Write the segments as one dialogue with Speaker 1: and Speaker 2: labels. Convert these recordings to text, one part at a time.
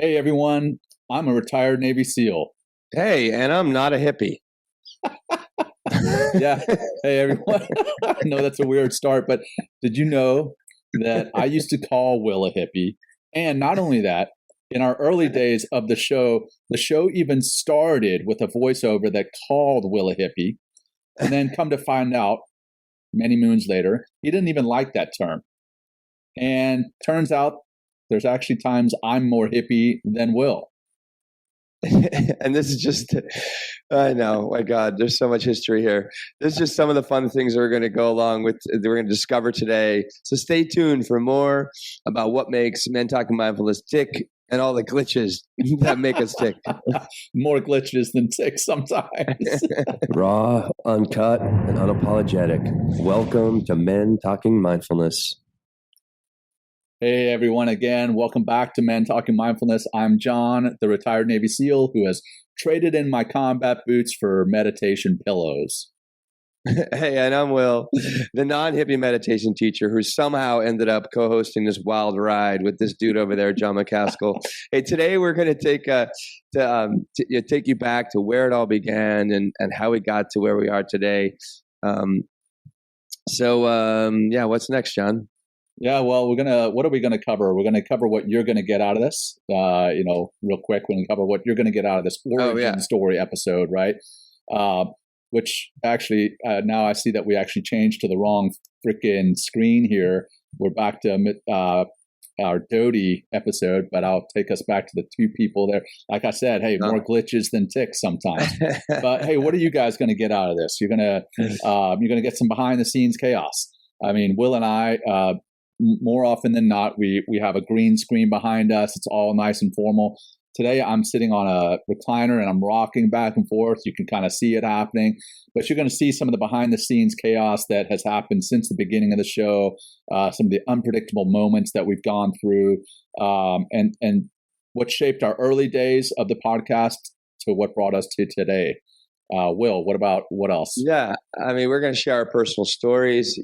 Speaker 1: Hey everyone, I'm a retired Navy SEAL.
Speaker 2: Hey, and I'm not a hippie.
Speaker 1: Yeah. Hey everyone. I know that's a weird start, but did you know that I used to call Will a hippie? And not only that, in our early days of the show even started with a voiceover that called Will a hippie. And then come to find out, many moons later, he didn't even like that term. And turns out there's actually times I'm more hippie than Will.
Speaker 2: And this is just, I know, my God, there's so much history here. This is just some of the fun things that we're going to go along with, that we're going to discover today. So stay tuned for more about what makes Men Talking Mindfulness tick and all the glitches that make us tick.
Speaker 1: More glitches than ticks sometimes.
Speaker 3: Raw, uncut, and unapologetic. Welcome to Men Talking Mindfulness.
Speaker 1: Hey everyone, again, welcome back to Men Talking Mindfulness. I'm John, the retired Navy SEAL who has traded in my combat boots for meditation pillows.
Speaker 2: Hey, and I'm Will, the non-hippie meditation teacher who somehow ended up co-hosting this wild ride with this dude over there, John McCaskill. Hey, today we're going to take you back to where it all began and how we got to where we are today. What's next, John?
Speaker 1: Yeah, well, what are we gonna cover? We're gonna cover what you're gonna get out of this. Real quick, we're gonna cover what you're gonna get out of this origin story episode, right? Which actually, now I see that we actually changed to the wrong freaking screen here. We're back to our Doty episode, but I'll take us back to the two people there. Like I said, hey, more glitches than ticks sometimes. But hey, what are you guys gonna get out of this? You're gonna get some behind the scenes chaos. I mean, Will and I. More often than not, we have a green screen behind us. It's all nice and formal. Today, I'm sitting on a recliner and I'm rocking back and forth. You can kind of see it happening, but you're going to see some of the behind the scenes chaos that has happened since the beginning of the show, some of the unpredictable moments that we've gone through, and what shaped our early days of the podcast to what brought us to today. Will, what else?
Speaker 2: Yeah, I mean, we're going to share our personal stories.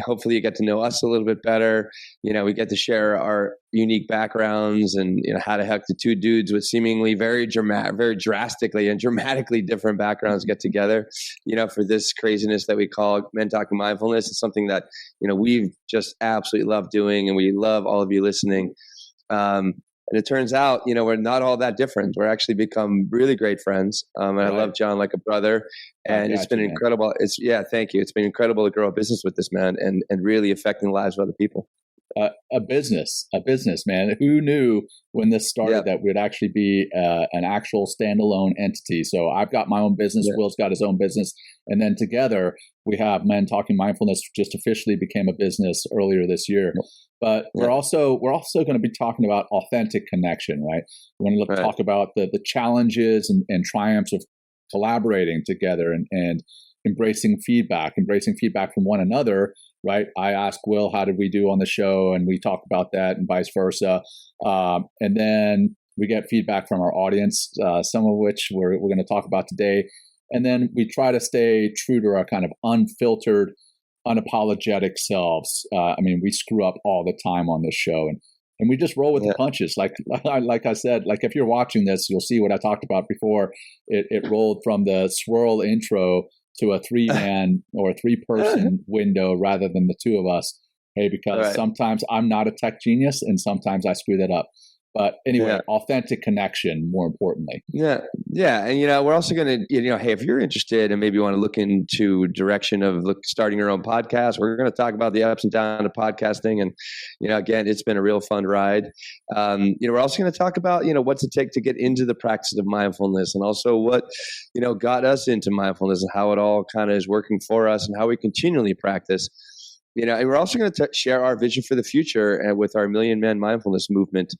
Speaker 2: Hopefully you get to know us a little bit better. We get to share our unique backgrounds and how the heck the two dudes with seemingly very drastically and dramatically different backgrounds get together. For this craziness that we call Men Talking Mindfulness. It's something that we've just absolutely loved doing, and we love all of you listening. And it turns out, we're not all that different. We're actually become really great friends. And right. I love John like a brother. And it's been incredible. Thank you. It's been incredible to grow a business with this man and really affecting the lives of other people.
Speaker 1: A business, man. Who knew when this started that we'd actually be an actual standalone entity? So I've got my own business. Will's got his own business. And then together we have Men Talking Mindfulness, just officially became a business earlier this year. But we're also going to be talking about authentic connection, right? We're going to talk about the challenges and triumphs of collaborating together and embracing feedback from one another, right? I asked Will, how did we do on the show? And we talk about that and vice versa. And then we get feedback from our audience, some of which we're going to talk about today. And then we try to stay true to our kind of unfiltered, unapologetic selves. We screw up all the time on this show, and we just roll with the punches. Like I said, like if you're watching this, you'll see what I talked about before. It rolled from the swirl intro to a 3-man or a 3-person window rather than the two of us. Hey, because sometimes I'm not a tech genius and sometimes I screw that up. But anyway, authentic connection, more importantly.
Speaker 2: Yeah. And, we're also going to, hey, if you're interested and maybe you want to look into direction of starting your own podcast, we're going to talk about the ups and downs of podcasting. And, again, it's been a real fun ride. We're also going to talk about, what's it take to get into the practice of mindfulness, and also what, got us into mindfulness and how it all kind of is working for us and how we continually practice. And we're also going to share our vision for the future and with our Million Man Mindfulness Movement.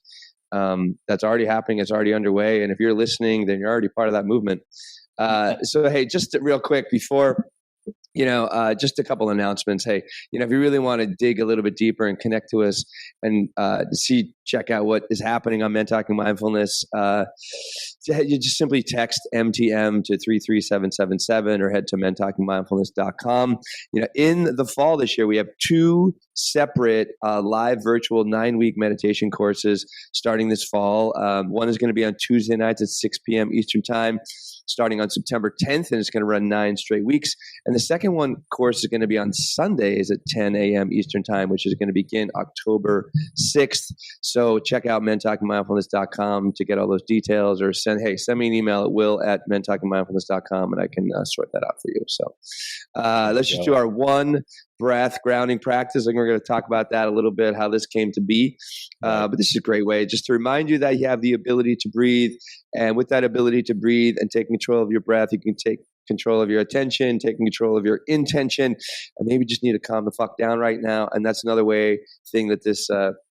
Speaker 2: That's already happening. It's already underway. And if you're listening, then you're already part of that movement. So, hey, just real quick before just a couple announcements. Hey, if you really want to dig a little bit deeper and connect to us and check out what is happening on Men Talking Mindfulness, you just simply text MTM to 33777 or head to mentalkingmindfulness.com. In the fall this year, we have 2 separate live virtual 9-week meditation courses starting this fall. One is going to be on Tuesday nights at 6 p.m. Eastern Time, starting on September 10th, and it's going to run 9 straight weeks. And the second course is going to be on Sundays at 10 a.m. Eastern Time, which is going to begin October 6th. So check out mentalkingmindfulness.com to get all those details, or send me an email at will@mentalkingmindfulness.com, and I can sort that out for you. So let's just do our 1 breath grounding practice. And we're going to talk about that a little bit, how this came to be. But this is a great way just to remind you that you have the ability to breathe. And with that ability to breathe and take control of your breath, you can take control of your attention, taking control of your intention, and maybe just need to calm the fuck down right now. And that's another thing that this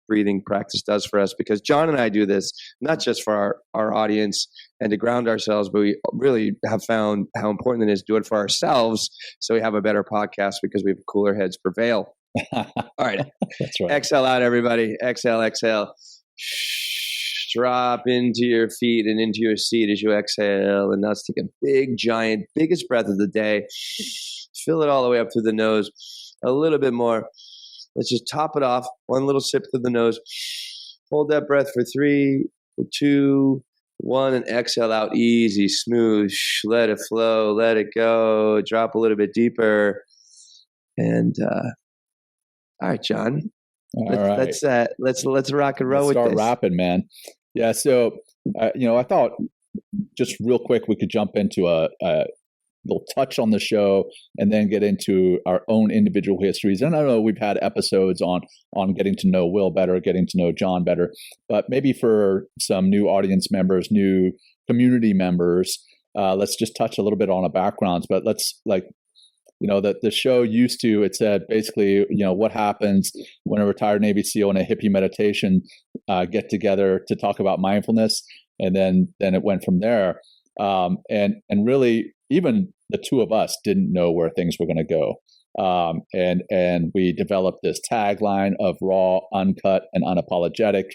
Speaker 2: breathing practice does for us, because John and I do this not just for our audience and to ground ourselves, but we really have found how important it is to do it for ourselves, so we have a better podcast because we have cooler heads prevail. All right.
Speaker 1: That's right.
Speaker 2: Exhale out, everybody. Exhale. Drop into your feet and into your seat as you exhale. And now let's take a big, giant, biggest breath of the day. Fill it all the way up through the nose. A little bit more. Let's just top it off. 1 little sip through the nose. Hold that breath for 3, for 2, 1, and exhale out easy, smooth. Let it flow. Let it go. Drop a little bit deeper. And all right, John. Let's rock and roll with this.
Speaker 1: Start rapping, man. Yeah. So, I thought just real quick we could jump into a little touch on the show and then get into our own individual histories. And I know we've had episodes on getting to know Will better, getting to know John better, but maybe for some new audience members, new community members, let's just touch a little bit on our backgrounds. But let's that the show used to, it said basically, what happens when a retired Navy SEAL and a hippie meditation get together to talk about mindfulness. And then it went from there. And really, even the 2 of us didn't know where things were going to go. And we developed this tagline of raw, uncut, and unapologetic.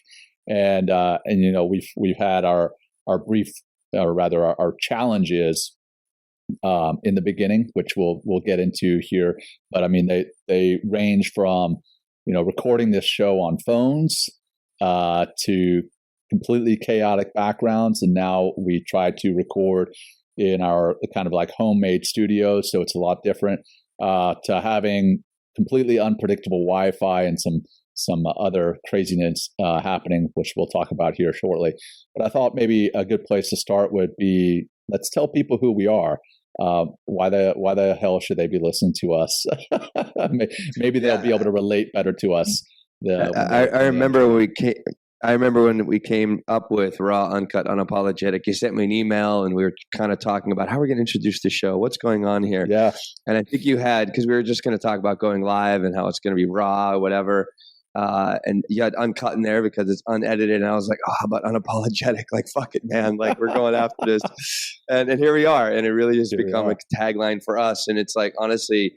Speaker 1: And we've had our brief, or rather our challenges in the beginning, which we'll get into here. But I mean, they range from, recording this show on phones to completely chaotic backgrounds. And now we try to record in our kind of like homemade studios. So it's a lot different to having completely unpredictable Wi-Fi and some other craziness happening, which we'll talk about here shortly. But I thought maybe a good place to start would be, let's tell people who we are. Why the hell should they be listening to us? Maybe they'll be able to relate better to us.
Speaker 2: I remember when we came up with raw, uncut, unapologetic. You sent me an email, and we were kind of talking about how we're going to introduce the show. What's going on here?
Speaker 1: Yeah.
Speaker 2: And I think you had, because we were just going to talk about going live and how it's going to be raw or whatever. And you had uncut in there because it's unedited. And I was like, how about unapologetic? Like, fuck it, man. Like, we're going after this. And here we are. And it really has become a tagline for us. And it's like, honestly,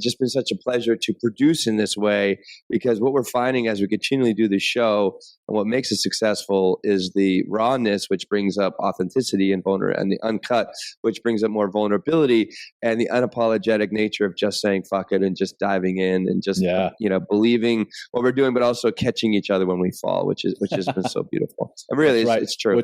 Speaker 2: just been such a pleasure to produce in this way, because what we're finding as we continually do the show and what makes it successful is the rawness, which brings up authenticity and and the uncut, which brings up more vulnerability, and the unapologetic nature of just saying fuck it and just diving in and just believing what we're doing, but also catching each other when we fall, which has been so beautiful. And really, it's true.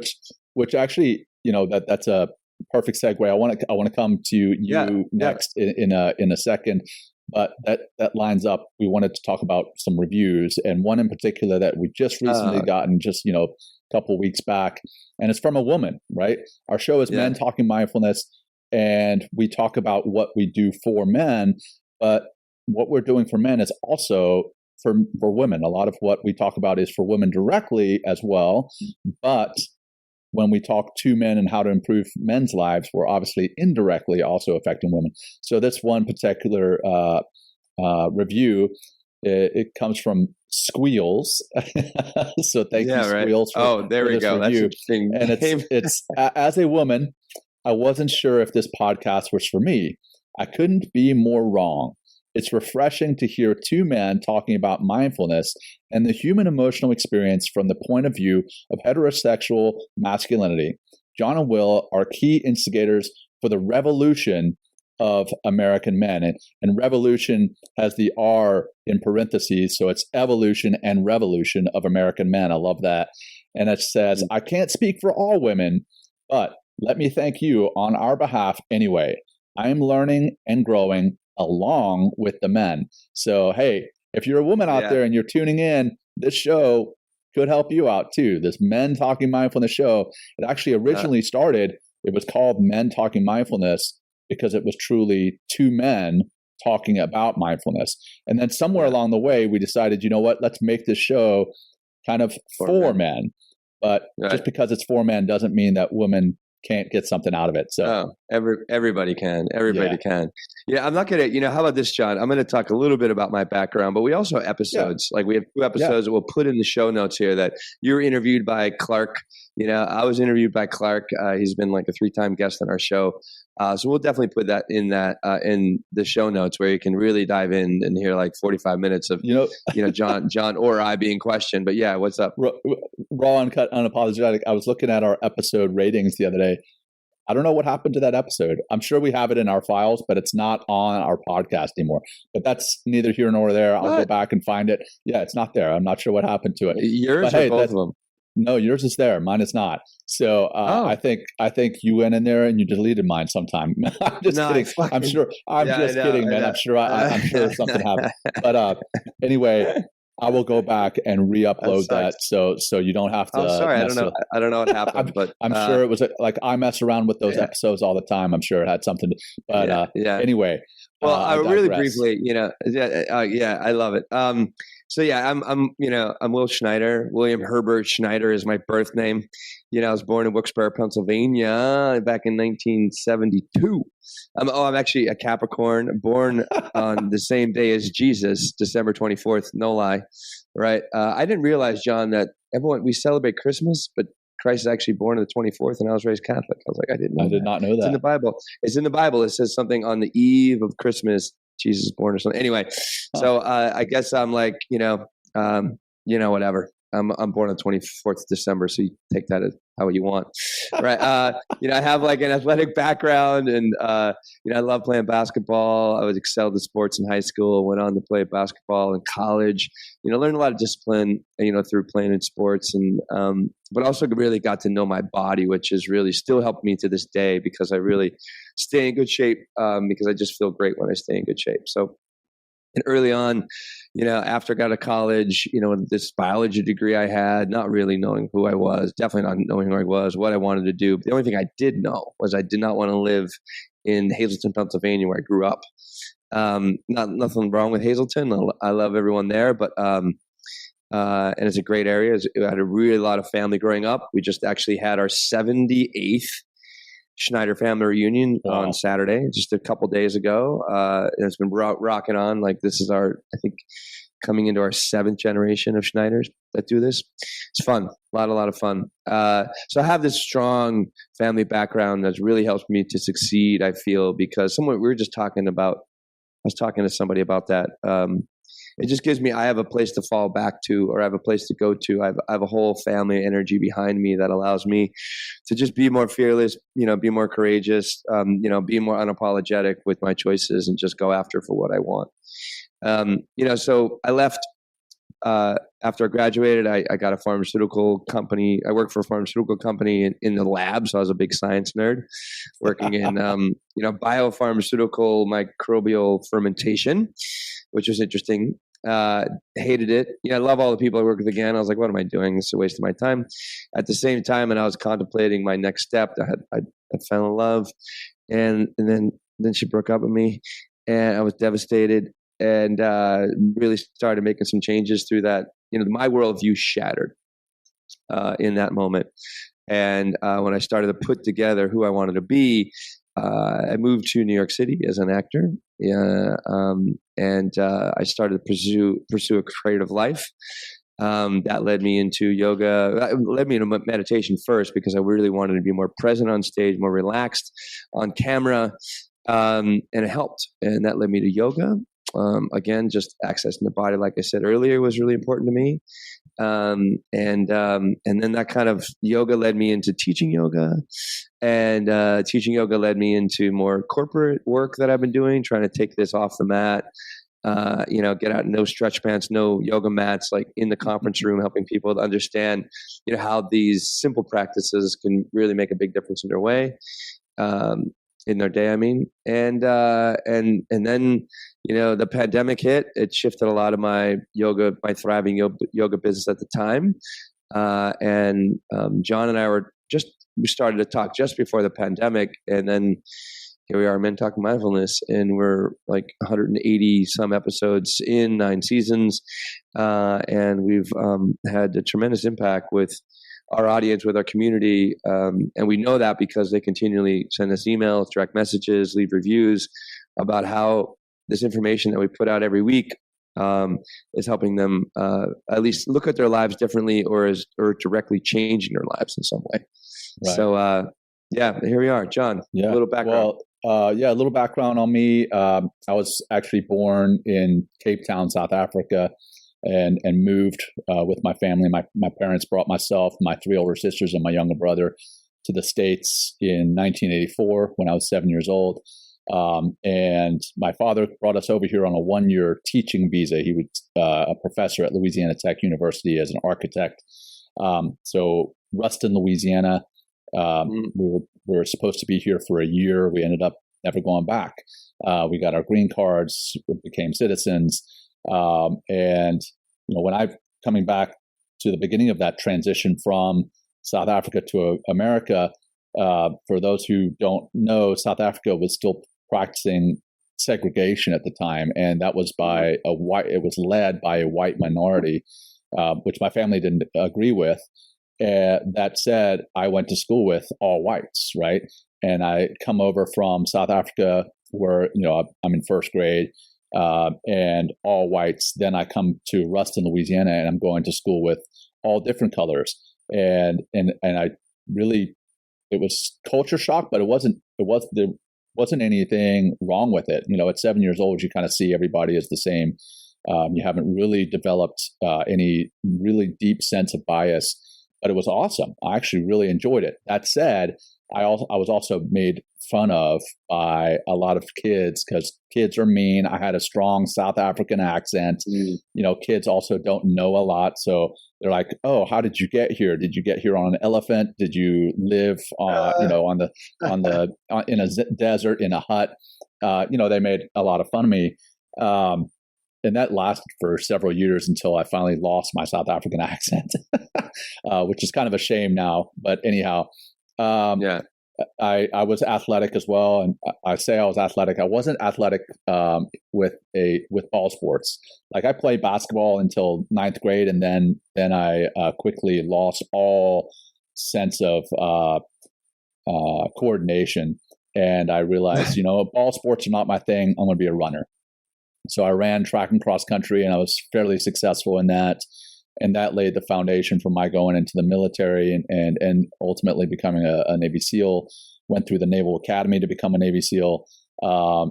Speaker 1: Which actually, that's a perfect segue. I want to come to you next in a second, but that lines up. We wanted to talk about some reviews, and one in particular that we just recently gotten, just a couple weeks back, and it's from a woman. Right, our show is Men Talking Mindfulness, and we talk about what we do for men, but what we're doing for men is also for women. A lot of what we talk about is for women directly as well, but when we talk to men and how to improve men's lives, we're obviously indirectly also affecting women. So this one particular review, it comes from Squeals. So thank you, Squeals.
Speaker 2: There we go.
Speaker 1: Review.
Speaker 2: That's interesting.
Speaker 1: And it's as a woman, I wasn't sure if this podcast was for me. I couldn't be more wrong. It's refreshing to hear two men talking about mindfulness and the human emotional experience from the point of view of heterosexual masculinity. John and Will are key instigators for the revolution of American men. And revolution has the R in parentheses, so it's evolution and revolution of American men. I love that. And it says, I can't speak for all women, but let me thank you on our behalf anyway. I am learning and growing along with the men. So, hey, if you're a woman out there and you're tuning in, this show could help you out too. This Men Talking Mindfulness show, it actually originally started, it was called Men Talking Mindfulness because it was truly two men talking about mindfulness. And then somewhere along the way, we decided, you know what, let's make this show kind of for men. But just because it's for men doesn't mean that women can't get something out of it. So
Speaker 2: everybody can. Everybody can. Yeah, I'm not going to, how about this, John? I'm going to talk a little bit about my background, but we also have episodes. Like we have 2 episodes that we'll put in the show notes here that you were interviewed by Clark. I was interviewed by Clark. He's been like a 3-time guest on our show. So we'll definitely put that in the show notes where you can really dive in and hear like 45 minutes of, John or I being questioned. But yeah, what's up?
Speaker 1: Raw, uncut, unapologetic. I was looking at our episode ratings the other day. I don't know what happened to that episode. I'm sure we have it in our files, but it's not on our podcast anymore. But that's neither here nor there. I'll go back and find it. Yeah, it's not there. I'm not sure what happened to it.
Speaker 2: Yours or both of them?
Speaker 1: No, yours is there. Mine is not. So I think you went in there and you deleted mine sometime. I'm just kidding. I'm sure. I'm just kidding, man. I'm sure something happened. But anyway, I will go back and re-upload that so you don't have to.
Speaker 2: Oh, sorry, I don't know what happened, but
Speaker 1: I'm sure it was like I mess around with those episodes all the time. I'm sure it had something to. But anyway.
Speaker 2: Well, really briefly, I love it. I'm Will Schneider. William Herbert Schneider is my birth name. I was born in Wilkes-Barre, Pennsylvania back in 1972. I'm actually a Capricorn, born on the same day as Jesus, December 24th, no lie. Right. I didn't realize, John, that we celebrate Christmas, but Christ is actually born on the 24th, and I was raised Catholic. I was like, I did not know that. It's in the Bible. It's in the Bible. It says something on the eve of Christmas, Jesus is born or something. Anyway, so I guess I'm like, whatever. I'm born on the 24th of December, so you take that as how you want, right? I have like an athletic background, and I love playing basketball. I was excelled in sports in high school. Went on to play basketball in college. Learned a lot of discipline, through playing in sports, and but also really got to know my body, which has really still helped me to this day because I really stay in good shape because I just feel great when I stay in good shape. So. And early on, after I got to college, this biology degree I had, not really knowing who I was, definitely not knowing who I was, what I wanted to do. The only thing I did know was I did not want to live in Hazleton, Pennsylvania, where I grew up. Nothing wrong with Hazleton. I love everyone there, but and it's a great area. I had a really lot of family growing up. We just actually had our 78th Schneider family reunion on Saturday, just a couple days ago. And it's been rocking on. Like this is I think, coming into our 7th generation of Schneiders that do this. It's fun, a lot of fun. So I have this strong family background that's really helped me to succeed, I feel, because I was talking to somebody about that. It just gives me, I have a place to fall back to, or I have a place to go to. I have a whole family energy behind me that allows me to just be more fearless, be more courageous, be more unapologetic with my choices and just go after for what I want. So I left, after I graduated, I got a pharmaceutical company. I worked for a pharmaceutical company in the lab. So I was a big science nerd working in, biopharmaceutical microbial fermentation, which was interesting. Hated it. I love all the people I work with again. I was like, what am I doing? It's a waste of my time. At the same time, and I was contemplating my next step, I fell in love, and then she broke up with me, and I was devastated, and really started making some changes through that. My worldview shattered in that moment, and when I started to put together who I wanted to be, I moved to New York City as an actor. And I started to pursue a creative life. That led me into yoga. Led me into meditation first because I really wanted to be more present on stage, more relaxed on camera. And it helped. And that led me to yoga. Again, just accessing the body, like I said earlier, was really important to me. And then that kind of yoga led me into teaching yoga, and teaching yoga led me into more corporate work that I've been doing, trying to take this off the mat. Get out, no stretch pants, no yoga mats, like in the conference room, helping people to understand, how these simple practices can really make a big difference in their way, in their day. I mean, and then, the pandemic hit. It shifted a lot of my thriving yoga business at the time. And John and I we started to talk just before the pandemic, and then here we are, Men Talking Mindfulness, and we're like 180 some episodes in 9 seasons. And we've had a tremendous impact with our audience, with our community. And we know that because they continually send us emails, direct messages, leave reviews about how this information that we put out every week is helping them at least look at their lives differently, or directly changing their lives in some way. Right. So, here we are, John.
Speaker 1: Yeah.
Speaker 2: A little background.
Speaker 1: Well, a little background on me. I was actually born in Cape Town, South Africa, and moved with my family. My parents brought myself, my 3 older sisters, and my younger brother to the States in 1984 when I was 7 years old. And my father brought us over here on a 1-year teaching visa. He was a professor at Louisiana Tech University as an architect. So Ruston, Louisiana. We were supposed to be here for a year. We ended up never going back. We got our green cards, became citizens. And when I'm coming back to the beginning of that transition from South Africa to America, for those who don't know, South Africa was still practicing segregation at the time, and that was it was led by a white minority, which my family didn't agree with. That said, I went to school with all whites, right? And I come over from South Africa where, I'm in first grade, and all whites. Then I come to Ruston, Louisiana, and I'm going to school with all different colors. And I really, it was culture shock, but there wasn't anything wrong with it. At 7 years old, you kind of see everybody as the same. You haven't really developed any really deep sense of bias. But it was awesome. I actually really enjoyed it. That said, I was also made fun of by a lot of kids because kids are mean. I had a strong South African accent. Kids also don't know a lot, so they're like, "Oh, how did you get here? Did you get here on an elephant? Did you live, in a desert in a hut?" They made a lot of fun of me. And that lasted for several years until I finally lost my South African accent, which is kind of a shame now. But anyhow, I was athletic as well, and I say I was athletic. I wasn't athletic with ball sports. Like I played basketball until 9th grade, and then I quickly lost all sense of coordination, and I realized, ball sports are not my thing. I'm going to be a runner. So I ran track and cross country, and I was fairly successful in that. And that laid the foundation for my going into the military and ultimately becoming a Navy SEAL. Went through the Naval Academy to become a Navy SEAL. I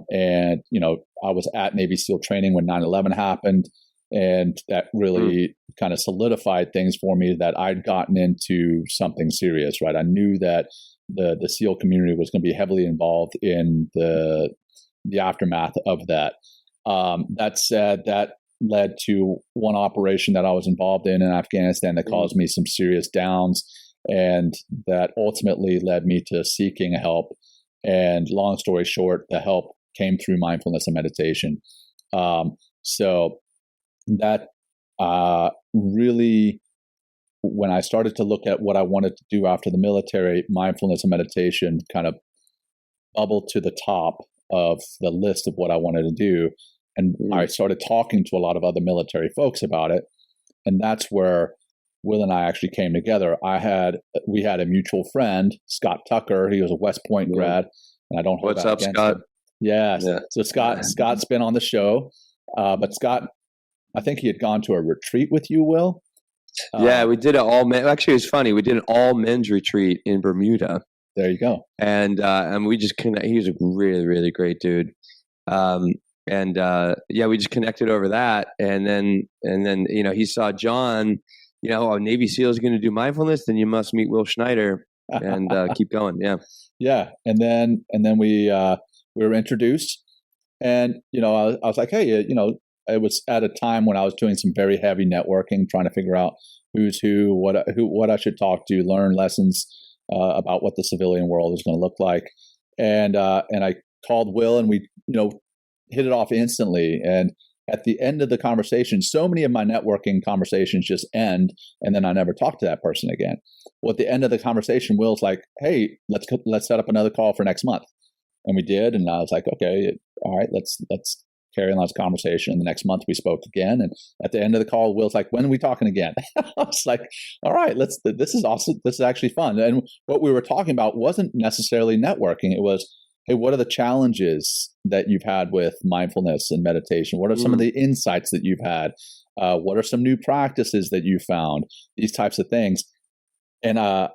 Speaker 1: was at Navy SEAL training when 9/11 happened. And that really kind of solidified things for me that I'd gotten into something serious, right? I knew that the SEAL community was going to be heavily involved in the aftermath of that. That said, that led to one operation that I was involved in Afghanistan that caused me some serious downs, and that ultimately led me to seeking help. And long story short, the help came through mindfulness and meditation. So that really, when I started to look at what I wanted to do after the military, mindfulness and meditation kind of bubbled to the top of the list of what I wanted to do. And I started talking to a lot of other military folks about it. And that's where Will and I actually came together. We had a mutual friend, Scott Tucker. He was a West Point grad. And I don't hold
Speaker 2: What's
Speaker 1: that
Speaker 2: up,
Speaker 1: against
Speaker 2: Scott?
Speaker 1: him. Yeah. So Scott's been on the show. But Scott, I think he had gone to a retreat with you, Will.
Speaker 2: Yeah, we did an all men. Actually, it's funny. We did an all men's retreat in Bermuda.
Speaker 1: There you go.
Speaker 2: And we just connect. He was a really, really great dude. We just connected over that. And then, he saw John, Navy SEAL is going to do mindfulness. Then you must meet Will Schneider and keep going. Yeah.
Speaker 1: Yeah. And then we were introduced, and, I was like, hey, it was at a time when I was doing some very heavy networking, trying to figure out who's who, what I should talk to, learn lessons about what the civilian world is going to look like. And I called Will, and we, hit it off instantly. And at the end of the conversation, so many of my networking conversations just end, and then I never talk to that person again. Well, at the end of the conversation, Will's like, hey, let's set up another call for next month. And we did. And I was like, okay, all right, let's carry on this conversation. And the next month we spoke again. And at the end of the call, Will's like, when are we talking again? I was like, all right, this is awesome. This is actually fun. And what we were talking about wasn't necessarily networking. It was, hey, what are the challenges that you've had with mindfulness and meditation? What are some of the insights that you've had? What are some new practices that you found? These types of things. And I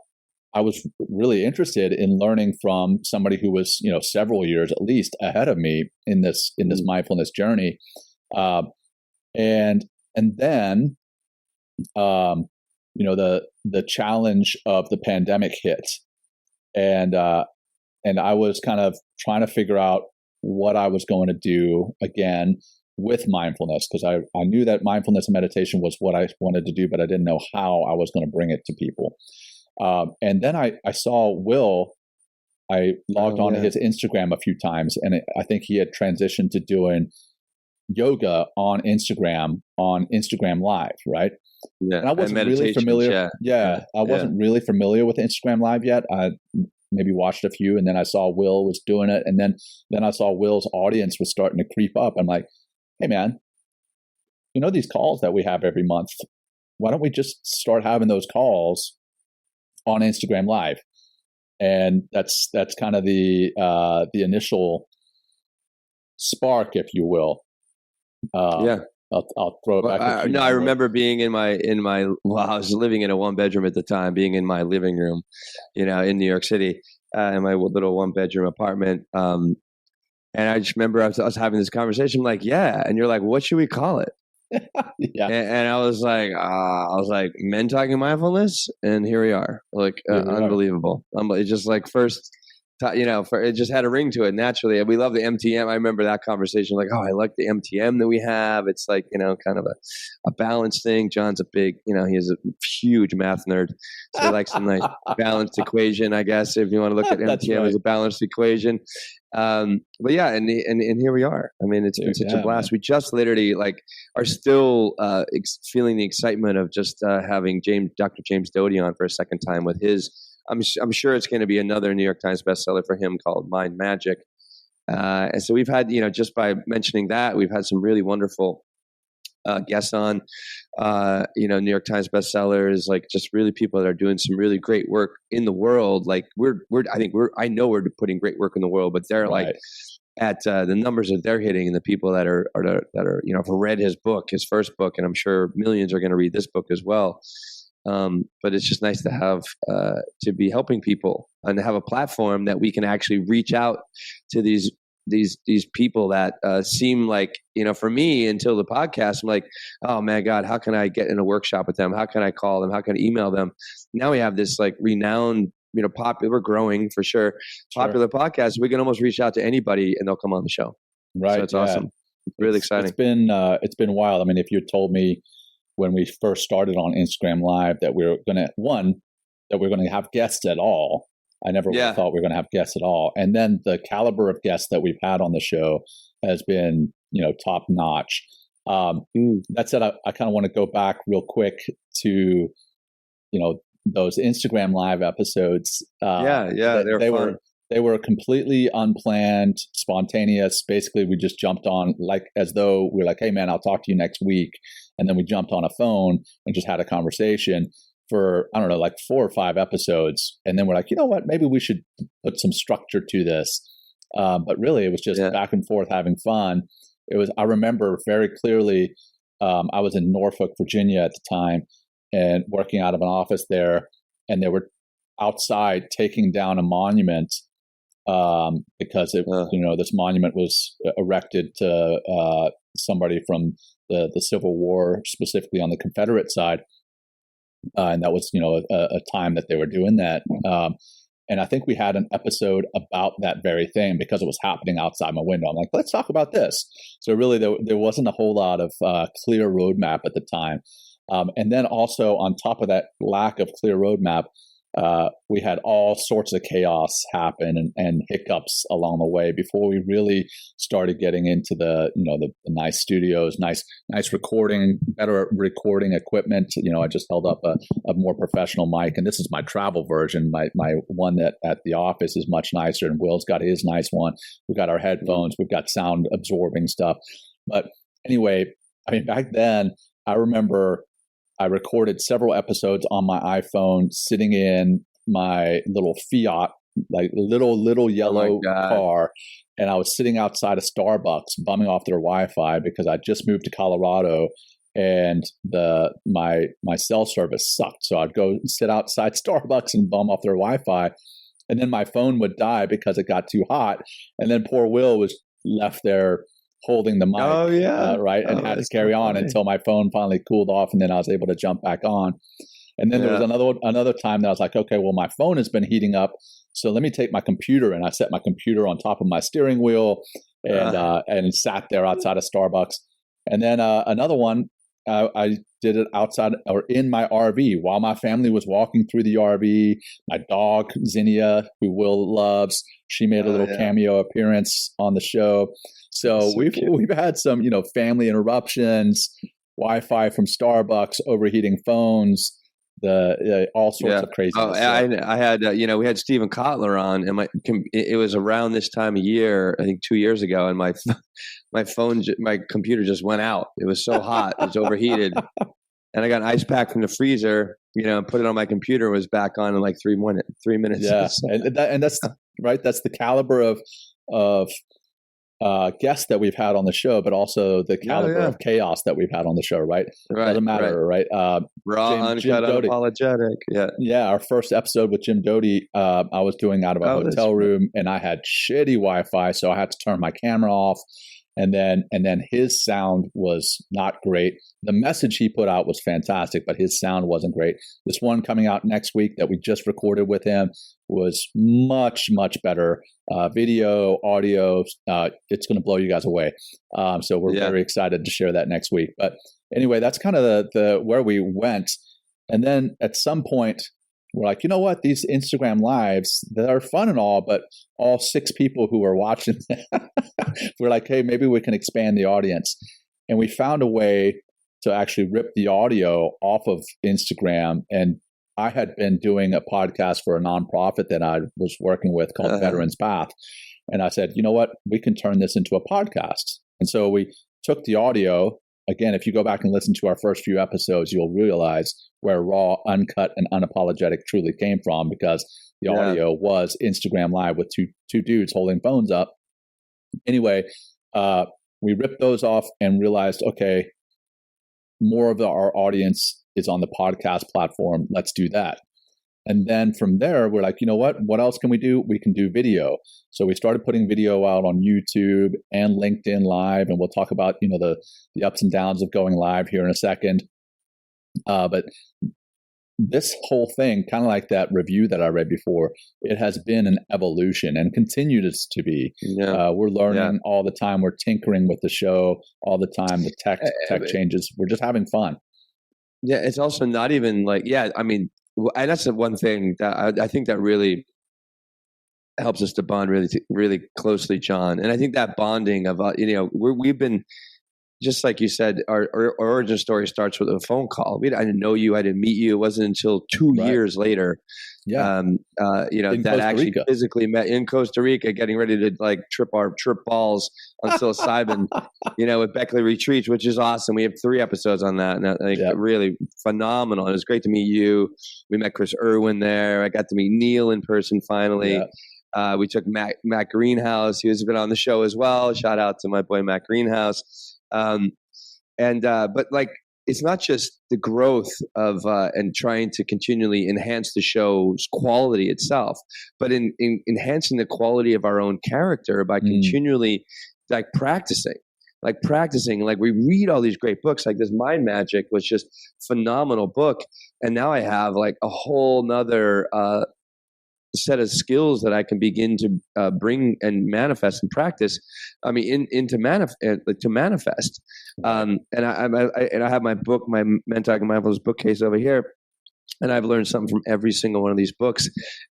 Speaker 1: was really interested in learning from somebody who was, several years at least ahead of me in this mindfulness journey. And then, the challenge of the pandemic hit, and I was kind of trying to figure out what I was going to do again with mindfulness, because I knew that mindfulness and meditation was what I wanted to do, but I didn't know how I was going to bring it to people. And then I saw Will. I logged onto his Instagram a few times, and I think he had transitioned to doing yoga on Instagram Live, right?
Speaker 2: Yeah,
Speaker 1: and I wasn't really familiar. I wasn't really familiar with Instagram Live yet. I maybe watched a few, and then I saw Will was doing it, and then I saw Will's audience was starting to creep up. I'm like, hey man, these calls that we have every month, why don't we just start having those calls on Instagram Live? And that's kind of the initial spark, if you will. I'll throw it back.
Speaker 2: No, I remember being in my I was living in a 1-bedroom at the time, being in my living room, in New York City, in my little 1-bedroom apartment. And I just remember I was having this conversation, like, and you're like, what should we call it?
Speaker 1: Yeah.
Speaker 2: And I was like, men talking mindfulness, and here we are, like, unbelievable. It's just like first, it just had a ring to it naturally. And we love the MTM. I remember that conversation, like, I like the MTM that we have. It's like, kind of a balance thing. John's a big, he's a huge math nerd. So he likes a nice balanced equation, I guess, if you want to look at MTM as a balanced equation. But yeah, and here we are. I mean, it's been such a blast. Man. We just literally are still feeling the excitement of just having Dr. James Doty on for a second time with his. I'm sure it's going to be another New York Times bestseller for him called Mind Magic. And so we've had, just by mentioning that, we've had some really wonderful guests on, New York Times bestsellers, like just really people that are doing some really great work in the world. Like I know we're putting great work in the world, but they're like at the numbers that they're hitting, and the people that are have read his first book, and I'm sure millions are going to read this book as well. But it's just nice to have to be helping people and to have a platform that we can actually reach out to these people that seem like, for me, until the podcast, I'm like, oh man, God, how can I get in a workshop with them? How can I call them? How can I email them? Now we have this like renowned, popular, growing for sure, popular podcast. We can almost reach out to anybody and they'll come on the show.
Speaker 1: Right.
Speaker 2: So it's awesome. It's really exciting.
Speaker 1: It's been wild. I mean, if you had told me when we first started on Instagram Live that we're going to have guests at all, I never thought we were going to have guests at all. And then the caliber of guests that we've had on the show has been, top notch. That said, I kind of want to go back real quick to, those Instagram Live episodes.
Speaker 2: They were fun.
Speaker 1: They were completely unplanned, spontaneous. Basically, we just jumped on as though we're like, hey man, I'll talk to you next week. And then we jumped on a phone and just had a conversation for, 4 or 5 episodes. And then we're like, you know what, maybe we should put some structure to this. But really it was just back and forth having fun. I remember very clearly, I was in Norfolk, Virginia at the time, and working out of an office there. And there were outside taking down a monument because this monument was erected to somebody from the Civil War, specifically on the Confederate side, and that was a time that they were doing that. And I think we had an episode about that very thing because it was happening outside my window. I'm like, let's talk about this. So really, there wasn't a whole lot of clear roadmap at the time. And then also on top of that lack of clear roadmap, we had all sorts of chaos happen and hiccups along the way before we really started getting into the nice studios, nice recording, better recording equipment. I just held up a more professional mic, and this is my travel version. My one that at the office is much nicer, and Will's got his nice one. We've got our headphones, we've got sound absorbing stuff. But anyway, I mean, back then I remember I recorded several episodes on my iPhone sitting in my little Fiat, like little yellow car. And I was sitting outside of Starbucks bumming off their Wi-Fi because I just moved to Colorado and my cell service sucked. So I'd go sit outside Starbucks and bum off their Wi-Fi. And then my phone would die because it got too hot. And then poor Will was left there holding the mic, right, and had to carry on until my phone finally cooled off, and then I was able to jump back on. And then there was another time that I was like, okay, well, my phone has been heating up, so let me take my computer, and I set my computer on top of my steering wheel and sat there outside of Starbucks. And then another one, I did it outside or in my RV while my family was walking through the RV. My dog Zinnia, who Will loves, she made a little cameo appearance on the show. So we've had some, family interruptions, Wi-Fi from Starbucks, overheating phones, all sorts of crazy.
Speaker 2: Oh, I had, we had Stephen Kotler on, and it was around this time of year, I think 2 years ago, and my computer just went out. It was so hot, it was overheated, and I got an ice pack from the freezer, and put it on my computer. It was back on in like 3 minutes.
Speaker 1: Yeah, and that's right. That's the caliber of guests that we've had on the show, but also the caliber of chaos that we've had on the show, right? Doesn't matter, right?
Speaker 2: Raw, uncut, unapologetic.
Speaker 1: Yeah. Our first episode with Jim Doty, I was doing out of a hotel room, and I had shitty Wi-Fi, so I had to turn my camera off. And then his sound was not great. The message he put out was fantastic, but his sound wasn't great. This one coming out next week that we just recorded with him was much, much better. Video, audio, it's going to blow you guys away. So we're very excited to share that next week. But anyway, that's kind of the where we went. And then at some point, we're like, you know what? These Instagram lives, they're fun and all, but all 6 people who are watching, we're like, hey, maybe we can expand the audience. And we found a way to actually rip the audio off of Instagram. And I had been doing a podcast for a nonprofit that I was working with called Veterans Path. And I said, you know what? We can turn this into a podcast. And so we took the audio. Again, if you go back and listen to our first few episodes, you'll realize where raw, uncut, and unapologetic truly came from, because the audio was Instagram Live with two dudes holding phones up. Anyway, we ripped those off and realized, okay, more of our audience is on the podcast platform. Let's do that. And then from there, we're like, you know what else can we do? We can do video. So we started putting video out on YouTube and LinkedIn Live, and we'll talk about, the ups and downs of going live here in a second. But this whole thing, kind of like that review that I read before, it has been an evolution and continues to be. We're learning all the time. We're tinkering with the show all the time. The tech changes. We're just having fun.
Speaker 2: Yeah, it's also not even like, and that's the one thing that I think that really helps us to bond really closely, John. And I think that bonding of, we've been, just like you said, our origin story starts with a phone call. I didn't know you. I didn't meet you. It wasn't until 2 years later, that actually physically met in Costa Rica, getting ready to like trip balls on psilocybin, with Beckley Retreats, which is awesome. We have 3 episodes on that, and really phenomenal. It was great to meet you. We met Chris Irwin there. I got to meet Neil in person finally. We took Matt Greenhouse, who's been on the show as well. Shout out to my boy Matt Greenhouse. But like it's not just the growth of and trying to continually enhance the show's quality itself, but in enhancing the quality of our own character by continually like practicing. Like we read all these great books, like this Mind Magic was just phenomenal book. And now I have like a whole nother set of skills that I can begin to bring and manifest and practice. I mean, to manifest. And I have my book, my Men Talking Mindfulness bookcase over here. And I've learned something from every single one of these books,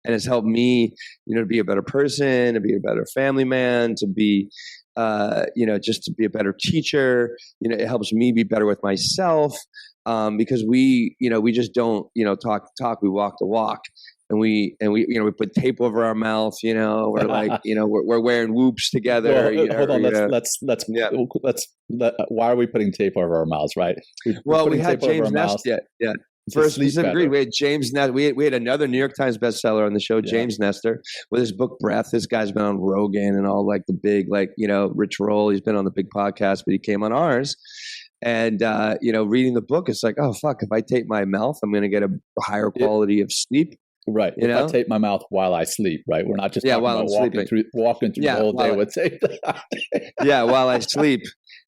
Speaker 2: and it's helped me, to be a better person, to be a better family man, to be, just to be a better teacher. It helps me be better with myself, because we just don't, talk the talk, we walk the walk. And we put tape over our mouth, we're like, we're wearing whoops together.
Speaker 1: Hold on, why are we putting tape over our mouths, right?
Speaker 2: We had James Ness. Yeah. First, we agreed. We had James Nestor. We had another New York Times bestseller on the show, James Nestor, with his book Breath. This guy's been on Rogan and all like the big, Rich Roll. He's been on the big podcast, but he came on ours. And, reading the book, it's like, oh, fuck, if I tape my mouth, I'm going to get a higher quality of sleep.
Speaker 1: Right. If I tape my mouth while I sleep, right? We're not just talking about walking through the whole day with tape.
Speaker 2: While I sleep.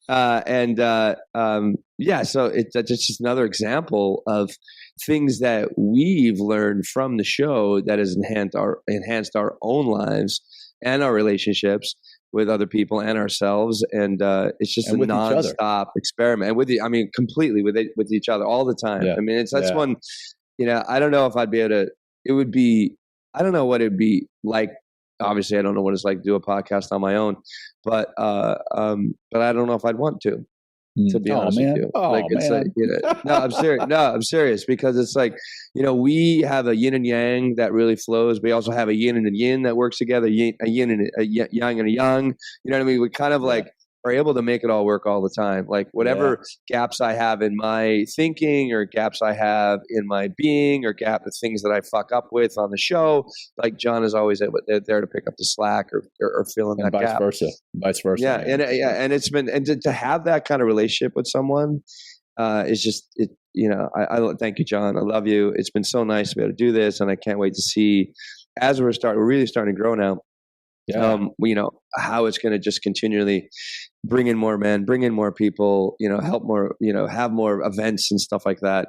Speaker 2: So it's just another example of things that we've learned from the show that has enhanced our own lives and our relationships with other people and ourselves. And it's just a nonstop experiment. And completely with each other all the time. Yeah. I mean, that's one, I don't know if I'd be able to. I don't know what it'd be like. Obviously, I don't know what it's like to do a podcast on my own, but I don't know if I'd want to be honest with you. No, I'm serious. No, I'm serious, because it's like, we have a yin and yang that really flows. We also have a yin and a yin that works together, a yin and a yang and a yang. You know what I mean? We kind of like are able to make it all work all the time. Like whatever gaps I have in my thinking, or gaps I have in my being, or the things that I fuck up with on the show, like John is always there to pick up the slack or fill in that gap.
Speaker 1: Vice versa.
Speaker 2: Yeah. And it's been, and to have that kind of relationship with someone is just, I thank you, John. I love you. It's been so nice to be able to do this. And I can't wait to see, as we're really starting to grow now, how it's going to just continually bring in more men, bring in more people, help more, have more events and stuff like that,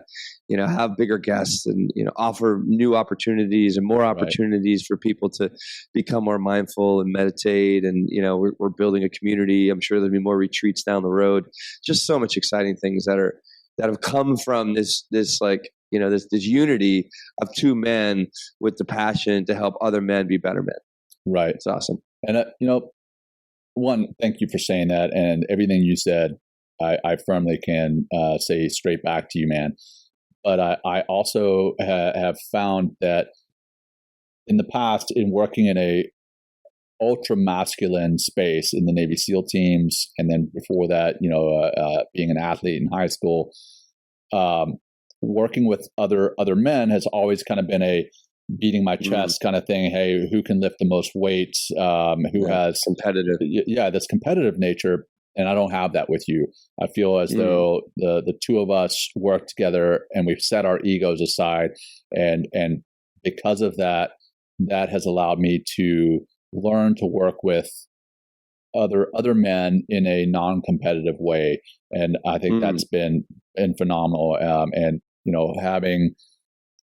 Speaker 2: have bigger guests and, offer new opportunities and more opportunities for people to become more mindful and meditate. And, we're building a community. I'm sure there'll be more retreats down the road. Just so much exciting things that have come from this unity of two men with the passion to help other men be better men.
Speaker 1: Right.
Speaker 2: It's awesome.
Speaker 1: And, one, thank you for saying that. And everything you said, I firmly can say straight back to you, man. But I also have found that in the past, in working in a ultra masculine space in the Navy SEAL teams, and then before that, being an athlete in high school, working with other men has always kind of been a beating my chest kind of thing. Hey, who can lift the most weights? Who has
Speaker 2: competitive?
Speaker 1: This competitive nature. And I don't have that with you. I feel as though the two of us work together and we've set our egos aside. And because of that, that has allowed me to learn to work with other men in a non-competitive way. And I think that's been phenomenal. And,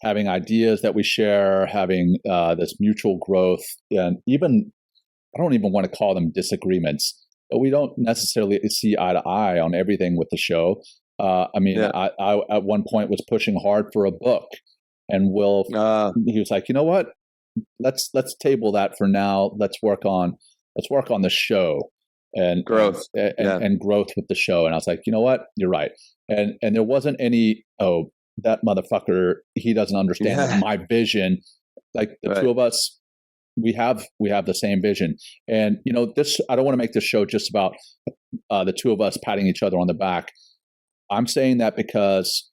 Speaker 1: having ideas that we share, having this mutual growth, and even, I don't even want to call them disagreements, but we don't necessarily see eye to eye on everything with the show. I at one point was pushing hard for a book, and Will, he was like, you know what? Let's table that for now. Let's work on the show and
Speaker 2: growth
Speaker 1: and growth with the show. And I was like, you know what? You're right. And there wasn't any, that motherfucker, he doesn't understand my vision. Like the two of us, we have the same vision. And this, I don't want to make this show just about the two of us patting each other on the back. I'm saying that because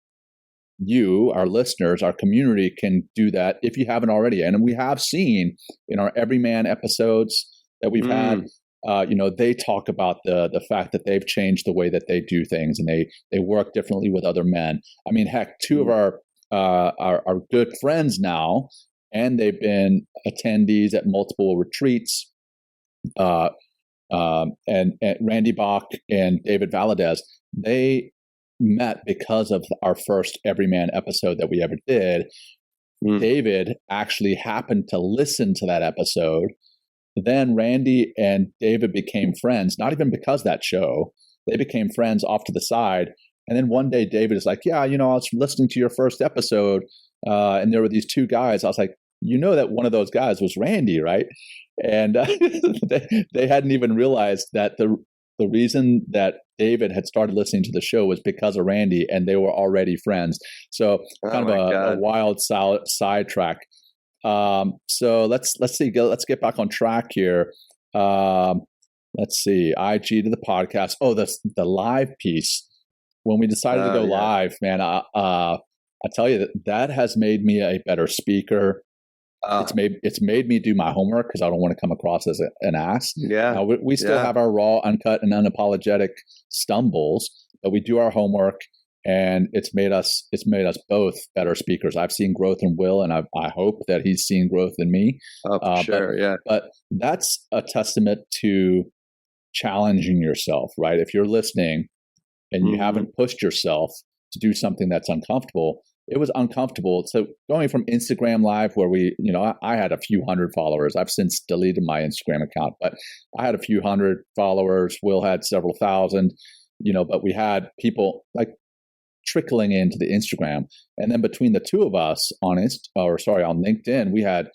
Speaker 1: you, our listeners, our community can do that if you haven't already. And we have seen in our Everyman episodes that we've had, they talk about the fact that they've changed the way that they do things, and they work differently with other men. I mean, heck, two of our good friends now, and they've been attendees at multiple retreats. And Randy Bach and David Valadez, they met because of our first Everyman episode that we ever did. David actually happened to listen to that episode. Then Randy and David became friends, not even because of that show. They became friends off to the side. And then one day David is like, yeah, I was listening to your first episode, and there were these two guys. I was like, that one of those guys was Randy, right? And they hadn't even realized that the reason that David had started listening to the show was because of Randy, and they were already friends. So kind of a wild sidetrack. So let's see. Let's get back on track here. Let's see. IG to the podcast. Oh, the live piece. When we decided to go live, man, I tell you that has made me a better speaker. It's made me do my homework because I don't want to come across as an ass.
Speaker 2: Yeah,
Speaker 1: we still have our raw, uncut, and unapologetic stumbles, but we do our homework, and it's made us both better speakers. I've seen growth in Will, and I hope that he's seen growth in me.
Speaker 2: Oh, for sure,
Speaker 1: But that's a testament to challenging yourself, right? If you're listening and you haven't pushed yourself to do something that's uncomfortable. It was uncomfortable. So going from Instagram Live, where I had a few hundred followers. I've since deleted my Instagram account, but I had a few hundred followers. Will had several thousand, but we had people like trickling into the Instagram. And then between the two of us on LinkedIn, we had,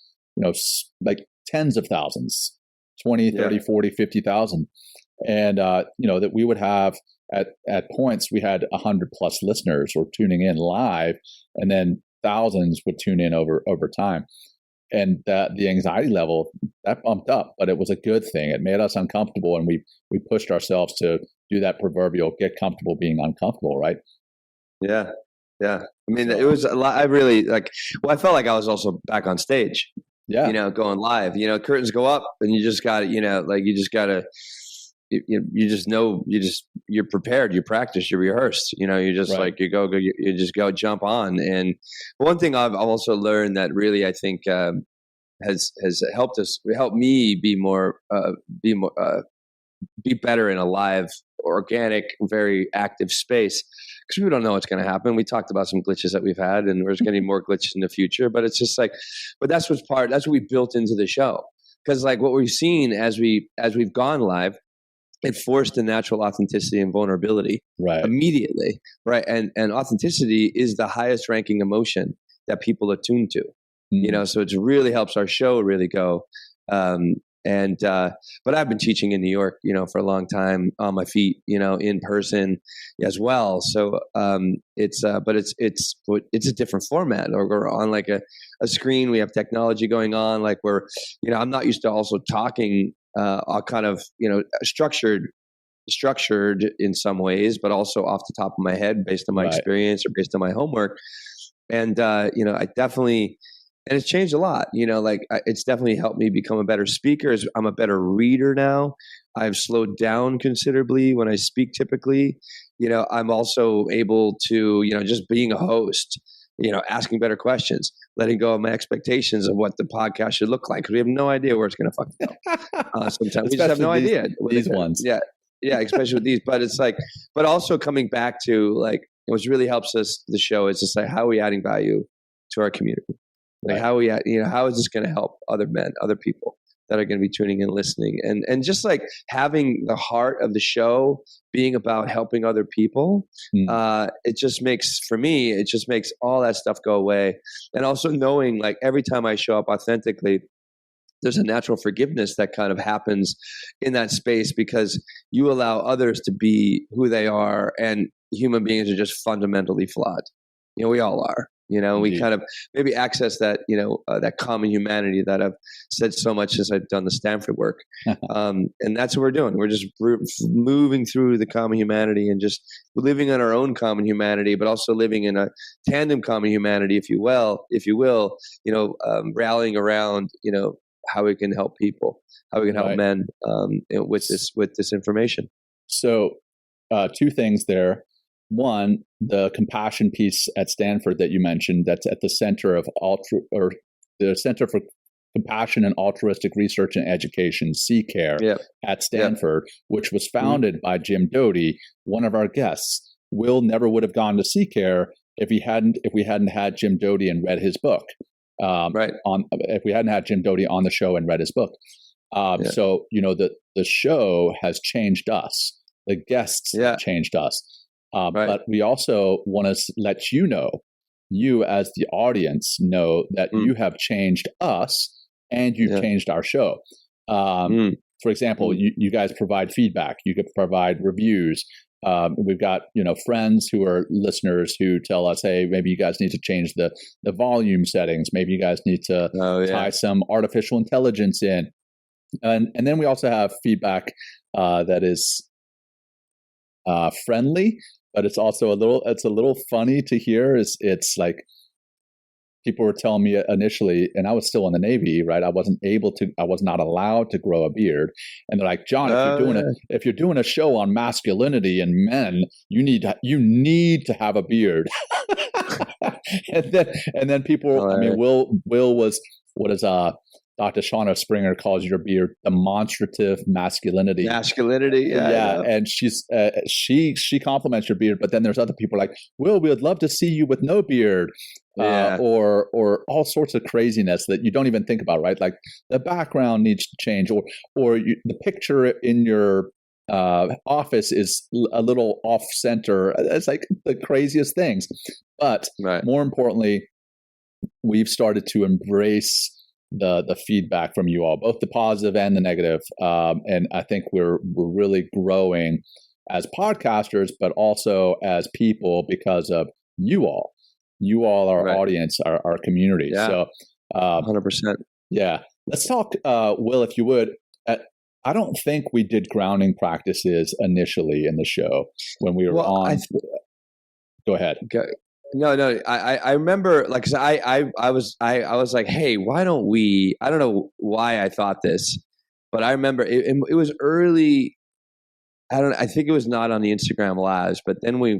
Speaker 1: like tens of thousands, 20, 30, 40, 50,000. And, that we would have at points, we had 100 plus listeners were tuning in live, and then thousands would tune in over time. And the anxiety level, that bumped up, but it was a good thing. It made us uncomfortable, and we pushed ourselves to do that proverbial get comfortable being uncomfortable, right?
Speaker 2: Yeah. I mean, it was a lot. I really I felt like I was also back on stage. Yeah. Going live. Curtains go up, and you just got to, you just got to. You're prepared, you practice, you rehearsed, you just you just go jump on. And one thing I've also learned that really, I think, has helped me be better in a live, organic, very active space. Because we don't know what's going to happen. We talked about some glitches that we've had, and there's going to be more glitches in the future, but it's just but that's what we built into the show. Because what we've seen as we've gone live, it forced the natural authenticity and vulnerability immediately, right? And authenticity is the highest ranking emotion that people are tuned to, so it really helps our show really go. But I've been teaching in New York, for a long time on my feet, in person as well. So it's a different format, or we're on a screen. We have technology going on, we're, I'm not used to also talking kind of, structured in some ways, but also off the top of my head based on my experience or based on my homework. And, I definitely, and it's changed a lot, it's definitely helped me become a better speaker. I'm a better reader now. I've slowed down considerably when I speak typically. I'm also able to, just being a host, asking better questions, letting go of my expectations of what the podcast should look like. We have no idea where it's going to fucking go. Sometimes we just have no idea.
Speaker 1: These ones.
Speaker 2: Yeah, especially with these. But it's but also coming back to what really helps us, the show, is just how are we adding value to our community? How we, how is this going to help other men, other people that are going to be tuning in, listening, and just having the heart of the show being about helping other people. It just makes, for me, all that stuff go away. And also knowing every time I show up authentically, there's a natural forgiveness that kind of happens in that space, because you allow others to be who they are, and human beings are just fundamentally flawed. We all are. We kind of maybe access that, that common humanity that I've said so much since I've done the Stanford work. And that's what we're doing. We're just moving through the common humanity, and just living in our own common humanity, but also living in a tandem common humanity, if you will, rallying around, how we can help people, how we can help men with this information.
Speaker 1: So, two things there. One, the compassion piece at Stanford that you mentioned, that's at the center of the Center for Compassion and Altruistic Research and Education, CCARE, at Stanford, which was founded by Jim Doty, one of our guests. Will never would have gone to CCARE if we hadn't had Jim Doty and read his book. If we hadn't had Jim Doty on the show and read his book. So, the show has changed us. The guests have changed us. But we also want to let you as the audience know that you have changed us and you've changed our show. For example, you guys provide feedback. You could provide reviews. We've got, friends who are listeners who tell us, hey, maybe you guys need to change the volume settings. Maybe you guys need to tie some artificial intelligence in. And then we also have feedback that is friendly, but it's also a little funny to hear. It's like people were telling me initially, and I was still in the Navy, right? I was not allowed to grow a beard. And they're like, John, if you're doing a show on masculinity and men, you need to have a beard. and then people, Will was, what is Dr. Shauna Springer calls your beard demonstrative masculinity. And she compliments your beard, but then there's other people like, Will, we would love to see you with no beard, or all sorts of craziness that you don't even think about, right? Like the background needs to change, or the picture in your office is a little off center. It's like the craziest things. But more importantly, we've started to embrace the feedback from you all, both the positive and the negative. And I think we're really growing as podcasters, but also as people because of you all. You all are our audience, our community.
Speaker 2: Yeah.
Speaker 1: So
Speaker 2: 100%.
Speaker 1: Yeah. Let's talk, Will, if you would. I don't think we did grounding practices initially in the show when we were on. Go ahead.
Speaker 2: No. I remember, like, 'cause I was like, hey, why don't we? I don't know why I thought this, but I remember it was early. I think it was not on the Instagram Lives, but then we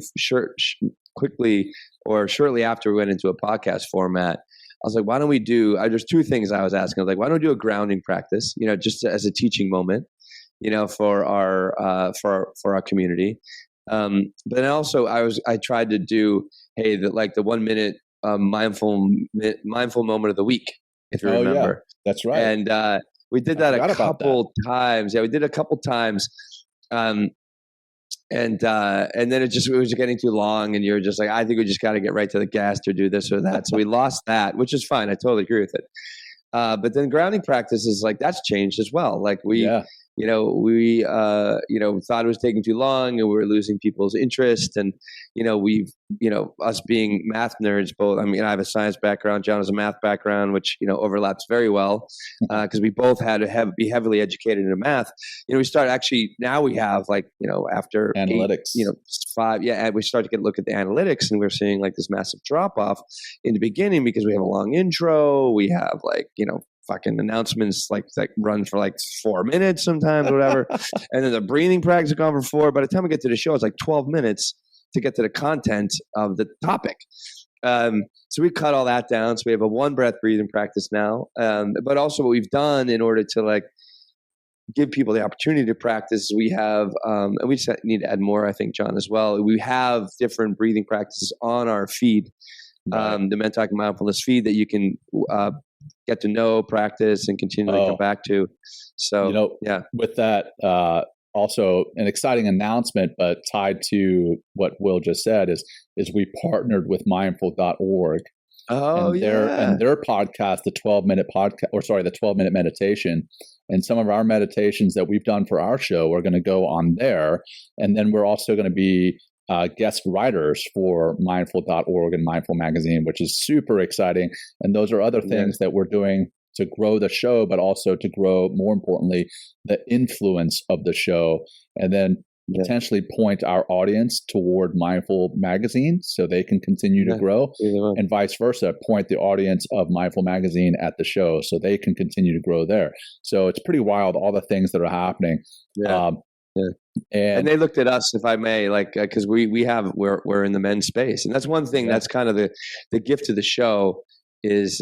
Speaker 2: quickly or shortly after we went into a podcast format. I was like, why don't we do? There's two things I was asking. I was like, why don't we do a grounding practice? Just as a teaching moment, for our community. But then also I tried to do, hey, the 1 minute mindful moment of the week, if you remember.
Speaker 1: Yeah, that's right.
Speaker 2: And we did that a couple times. Yeah, we did a couple times. And then it was getting too long, and you're just like, I think we just got to get right to the gas or do this or that. So we lost that, which is fine. I totally agree with it. But then grounding practice is like, that's changed as well. Like we thought it was taking too long and we were losing people's interest. And, us being math nerds, both, I have a science background, John has a math background, which, overlaps very well, because we both had to be heavily educated in math. We start now we have after
Speaker 1: analytics,
Speaker 2: 5. Yeah. And we start to look at the analytics, and we're seeing like this massive drop off in the beginning because we have a long intro. We have fucking announcements that run for 4 minutes sometimes, or whatever. And then the breathing practice gone for 4. By the time we get to the show, it's 12 minutes to get to the content of the topic. So we cut all that down. So we have a 1 breath breathing practice now. But also what we've done in order to give people the opportunity to practice, we have, and we just need to add more, I think, John, as well. We have different breathing practices on our feed, the Men Talking Mindfulness feed, that you can get to know, practice, and continually come back to. So,
Speaker 1: with that, also an exciting announcement, but tied to what Will just said is we partnered with mindful.org. And their podcast, the 12-minute podcast, the 12-minute meditation, and some of our meditations that we've done for our show are going to go on there. And then we're also going to be guest writers for mindful.org and Mindful Magazine, which is super exciting. And those are other things that we're doing to grow the show, but also to grow, more importantly, the influence of the show. And then potentially point our audience toward Mindful Magazine so they can continue to grow, and vice versa, point the audience of Mindful Magazine at the show so they can continue to grow there. So it's pretty wild, all the things that are happening.
Speaker 2: And they looked at us, if I may, like, because we're in the men's space, and that's one thing that's kind of the gift of the show is,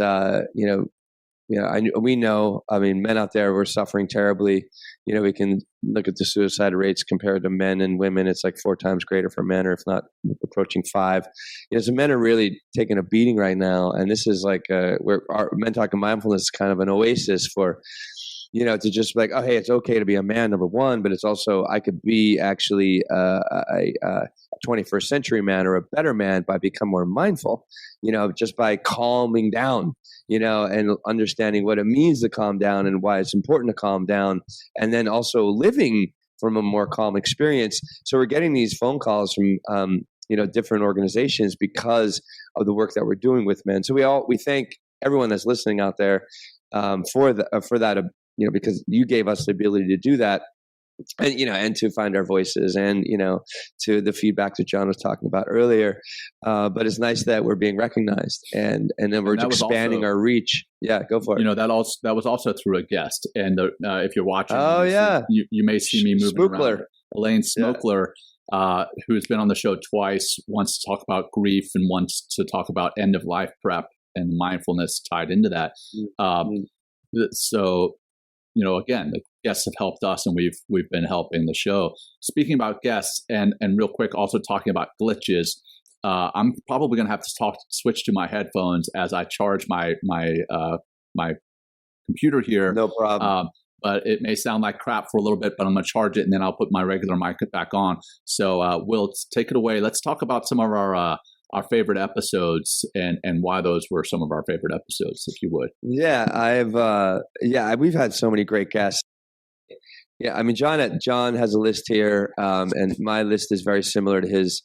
Speaker 2: we know, I mean, men out there, we're suffering terribly. We can look at the suicide rates compared to men and women. It's like 4 times greater for men, or if not approaching 5. So men are really taking a beating right now. And this is like, where our Men Talking Mindfulness is kind of an oasis for, to just be like, oh, hey, it's okay to be a man, number one, but it's also, I could be actually a 21st century man or a better man by becoming more mindful, just by calming down, and understanding what it means to calm down and why it's important to calm down, and then also living from a more calm experience. So we're getting these phone calls from, different organizations because of the work that we're doing with men. So we thank everyone that's listening out there for that, because you gave us the ability to do that. And, and to find our voices and, to the feedback that John was talking about earlier. But it's nice that we're being recognized and then we're expanding our reach. Yeah, go for it.
Speaker 1: That was also through a guest. And if you're watching, you may see me moving around. Elaine Smokler, who's been on the show twice, wants to talk about grief and wants to talk about end of life prep and mindfulness tied into that. So, again, the guests have helped us, and we've been helping the show. Speaking about guests, and real quick, also talking about glitches. I'm probably going to have to switch to my headphones as I charge my computer here.
Speaker 2: No problem.
Speaker 1: But it may sound like crap for a little bit, but I'm going to charge it, and then I'll put my regular mic back on. So, Will, take it away. Let's talk about some of our favorite episodes and why those were some of our favorite episodes, if you would.
Speaker 2: Yeah, we've had so many great guests. Yeah, I mean, John has a list here, and my list is very similar to his.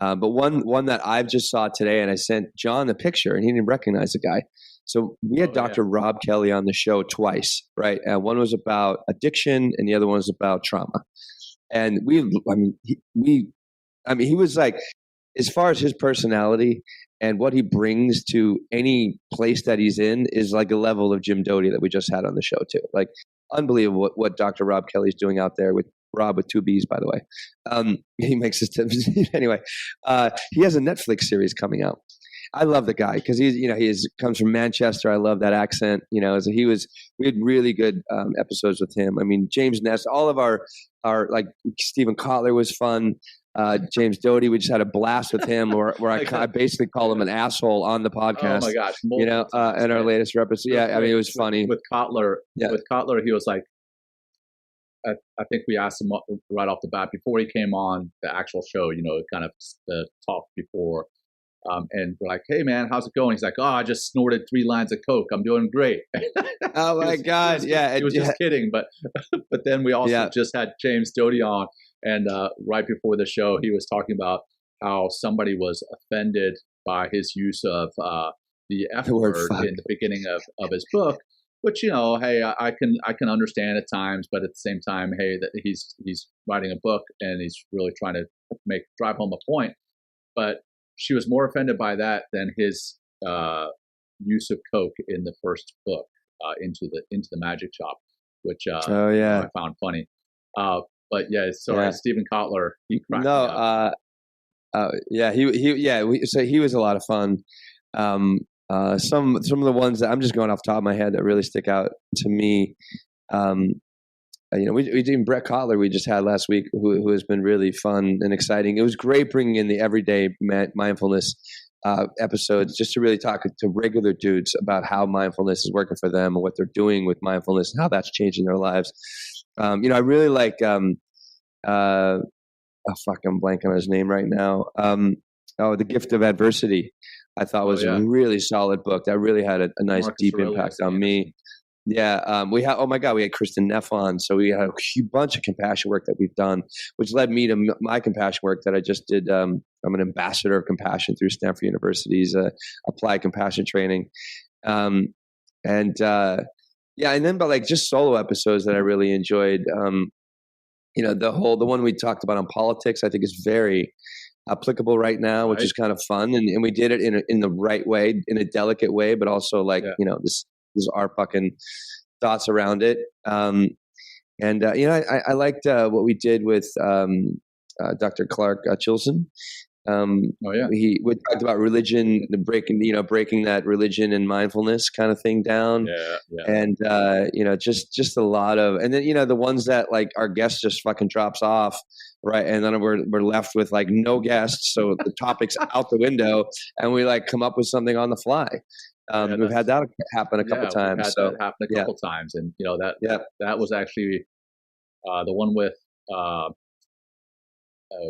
Speaker 2: But one that I've just saw today, and I sent John the picture, and he didn't recognize the guy. So we had Dr. Rob Kelly on the show twice, right? One was about addiction, and the other one was about trauma. And he was like, as far as his personality and what he brings to any place that he's in is like a level of Jim Doty that we just had on the show too. Like, unbelievable what Dr. Rob Kelly's doing out there with Rob with 2 B's, by the way. He makes his tips. Anyway, he has a Netflix series coming out. I love the guy because comes from Manchester. I love that accent. We had really good episodes with him. I mean, James Ness, all of our like Stephen Kotler was fun. James Doty, we just had a blast with him where I basically call him an asshole on the podcast.
Speaker 1: Oh my gosh.
Speaker 2: In our latest episode. Yeah. I mean, it was funny.
Speaker 1: With Kotler, he was like, I think we asked him right off the bat before he came on the actual show, kind of the talk before. And we're like, hey man, how's it going? He's like, oh, I just snorted 3 lines of Coke. I'm doing great.
Speaker 2: Oh my God.
Speaker 1: He was just kidding. But then we also just had James Doty on. And right before the show, he was talking about how somebody was offended by his use of the F word in the beginning of his book, which, hey, I can understand at times, but at the same time, hey, that he's writing a book and he's really trying to drive home a point. But she was more offended by that than his use of Coke in the first book, into the Magic Shop, which I found funny. But yeah, sorry, Stephen Kotler, he cracked me up. So he was a lot of fun. Some of the ones that I'm just going off the top of my head that really stick out to me. We did Brett Kotler we just had last week, who has been really fun and exciting. It was great bringing in the everyday mindfulness episodes just to really talk to regular dudes about how mindfulness is working for them and what they're doing with mindfulness and how that's changing their lives. I really like, I'm blanking on his name right now. The Gift of Adversity, I thought was a really solid book that really had a nice Marcus deep impact on me. Yeah. We had Kristen Neff on. So we had a bunch of compassion work that we've done, which led me to my compassion work that I just did. I'm an ambassador of compassion through Stanford University's applied compassion training. And then, but like just solo episodes that I really enjoyed.
Speaker 2: the one we talked about on politics, I think is very applicable right now, which is kind of fun. And we did it in the right way, in a delicate way, but also like, this is our fucking thoughts around it. I liked what we did with Dr. Clark Chilson. We talked about religion, breaking that religion and mindfulness kind of thing down. And just a lot of, and then the ones that like our guest just fucking drops off, right? And then we're left with like no guests, so the topic's out the window, and we like come up with something on the fly. We've had that happen a couple times.
Speaker 1: We've had that happen a couple times, and that was actually the one with oh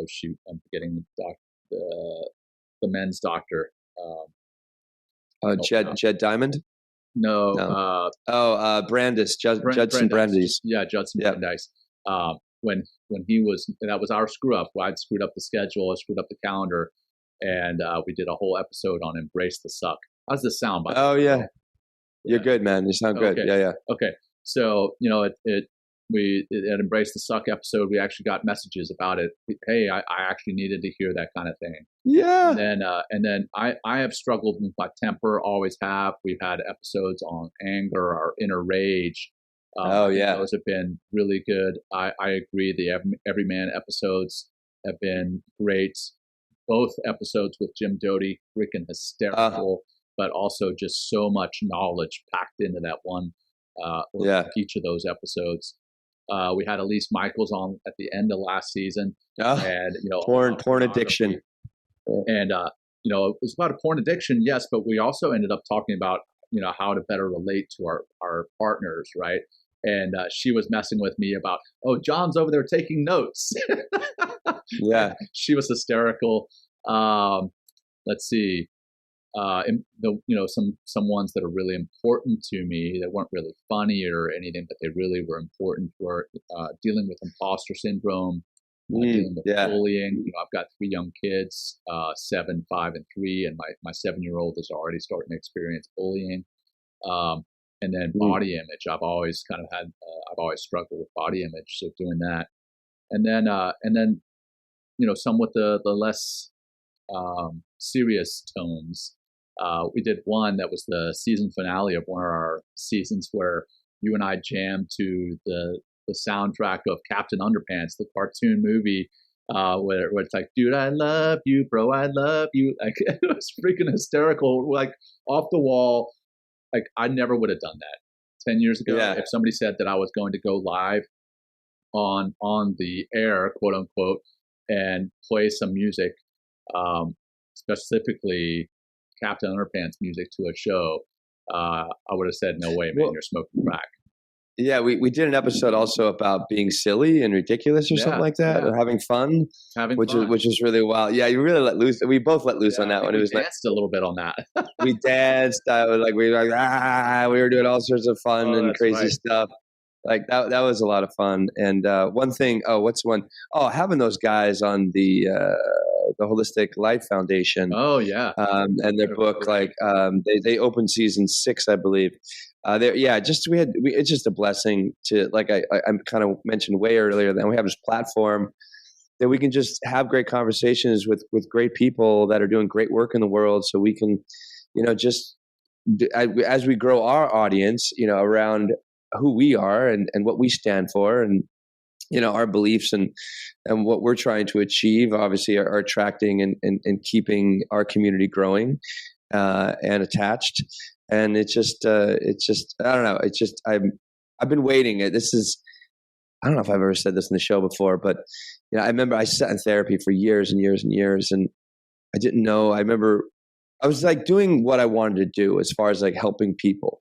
Speaker 1: shoot, I'm forgetting the men's doctor.
Speaker 2: Jed Diamond?
Speaker 1: No.
Speaker 2: Brandis, Judson Brandeis.
Speaker 1: Yeah, Judson Brandeis. When he was, that was our screw up. I'd screwed up the schedule, I screwed up the calendar, and we did a whole episode on Embrace the Suck. How's this sound, by the way?
Speaker 2: Oh yeah. You're good, man. You sound good.
Speaker 1: Okay.
Speaker 2: Yeah.
Speaker 1: Okay. So, we Embrace the Suck episode, we actually got messages about it. Hey, I actually needed to hear that kind of thing.
Speaker 2: Yeah.
Speaker 1: And then I have struggled with my temper, always have. We've had episodes on anger, our inner rage. Those have been really good. I agree. The Everyman episodes have been great. Both episodes with Jim Doty, freaking hysterical, but also just so much knowledge packed into that one. Each of those episodes. We had Elise Michaels on at the end of last season, and
Speaker 2: porn addiction,
Speaker 1: and it was about a porn addiction, yes, but we also ended up talking about how to better relate to our partners, right? And she was messing with me about, John's over there taking notes.
Speaker 2: Yeah,
Speaker 1: she was hysterical. Let's see. Some ones that are really important to me that weren't really funny or anything, but they really were important were dealing with imposter syndrome, dealing with bullying. I've got 3 young kids, 7, 5, and 3, and my 7-year-old is already starting to experience bullying. And then body image. I've always struggled with body image, so doing that. And then some with the less serious tones. We did one that was the season finale of one of our seasons where you and I jammed to the soundtrack of Captain Underpants, the cartoon movie, where it's like, dude, I love you, bro, I love you. Like, it was freaking hysterical, like off the wall. Like, I never would have done that 10 years ago.
Speaker 2: Yeah.
Speaker 1: If somebody said that I was going to go live on the air, quote unquote, and play some music, specifically Captain Underpants music to a show, I would have said, no way, man, you're smoking crack.
Speaker 2: Yeah, we did an episode also about being silly and ridiculous or something like that, or having fun, which is really wild. Yeah, you really let loose. We both let loose on that one. It was
Speaker 1: danced a little bit on that.
Speaker 2: We danced. We were doing all sorts of fun and crazy stuff. Like that was a lot of fun. And one thing, having those guys on the Holistic Life Foundation.
Speaker 1: Oh yeah.
Speaker 2: And their book, they opened season 6, I believe. It's just a blessing to, like I kind of mentioned way earlier, that we have this platform that we can just have great conversations with great people that are doing great work in the world. So we can, as we grow our audience, around who we are and what we stand for, and our beliefs and what we're trying to achieve, obviously are attracting and keeping our community growing and attached. And it's just I don't know. I've been waiting. I don't know if I've ever said this in the show before, but I remember I sat in therapy for years and years and years, and I didn't know. I remember I was like doing what I wanted to do as far as like helping people.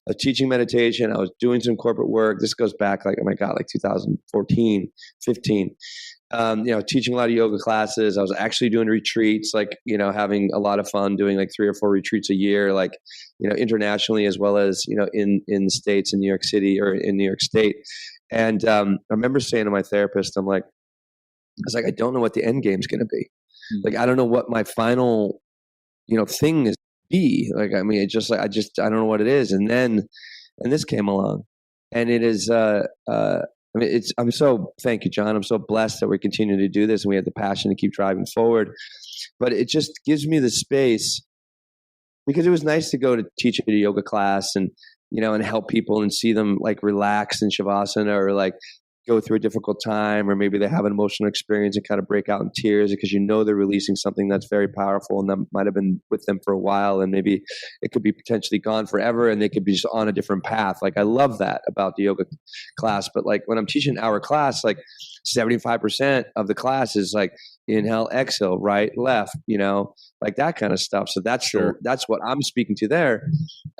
Speaker 2: I was teaching meditation. I was doing some corporate work. This goes back like 2014, 15. Teaching a lot of yoga classes. I was actually doing retreats, having a lot of fun doing like 3 or 4 retreats a year, internationally, as well as, in the States, in New York City or in New York State. And I remember saying to my therapist, I was like, I don't know what the end game is going to be. Mm-hmm. Like, I don't know what my final, thing is be. Like, I mean, I don't know what it is. And then this came along, and it is, I mean, thank you, John. I'm so blessed that we're continuing to do this and we have the passion to keep driving forward. But it just gives me the space, because it was nice to go to teach at a yoga class and, and help people and see them like relax in Shavasana, or like go through a difficult time, or maybe they have an emotional experience and kind of break out in tears because they're releasing something that's very powerful and that might have been with them for a while, and maybe it could be potentially gone forever and they could be just on a different path. Like, I love that about the yoga class. But like when I'm teaching our class, like 75% of the class is like inhale, exhale, right, left, like that kind of stuff. So that's that's what I'm speaking to there.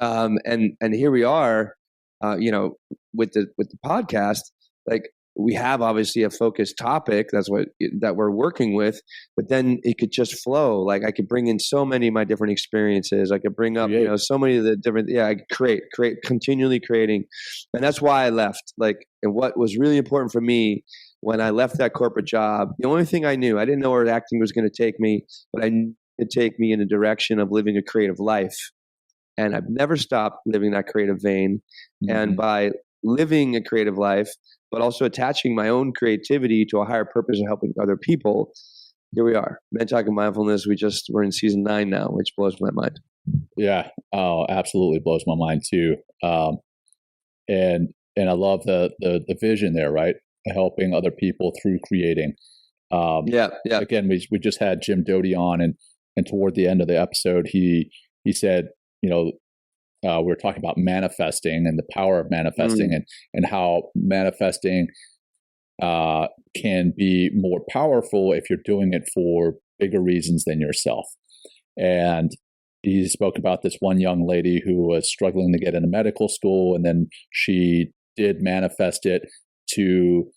Speaker 2: And here we are, with the podcast, like, we have obviously a focused topic that we're working with, but then it could just flow. Like, I could bring in so many of my different experiences. I could bring up, so many of the different, I could create, continually creating. And that's why I left. Like, and what was really important for me when I left that corporate job, the only thing I didn't know where acting was going to take me, but I knew it would take me in the direction of living a creative life. And I've never stopped living that creative vein. Mm-hmm. And by living a creative life, but also attaching my own creativity to a higher purpose of helping other people, here we are. Men Talking Mindfulness. We're in season 9 now, which blows my mind.
Speaker 1: Yeah. Oh, absolutely blows my mind too. And I love the vision there, right? Helping other people through creating. Again, we just had Jim Doty on, and toward the end of the episode, he said, we're talking about manifesting and the power of manifesting, and how manifesting can be more powerful if you're doing it for bigger reasons than yourself. And he spoke about this one young lady who was struggling to get into medical school, and then she did manifest it to,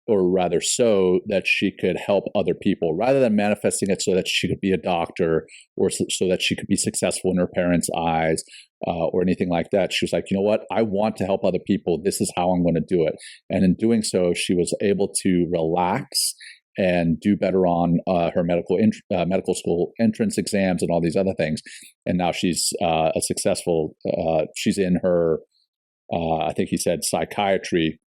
Speaker 1: or rather so that she could help other people, rather than manifesting it so that she could be a doctor, or so that she could be successful in her parents' eyes, or anything like that. She was like, you know what? I want to help other people. This is how I'm going to do it. And in doing so, she was able to relax and do better on her medical school entrance exams and all these other things. And now she's a successful, she's in her, I think he said psychiatry,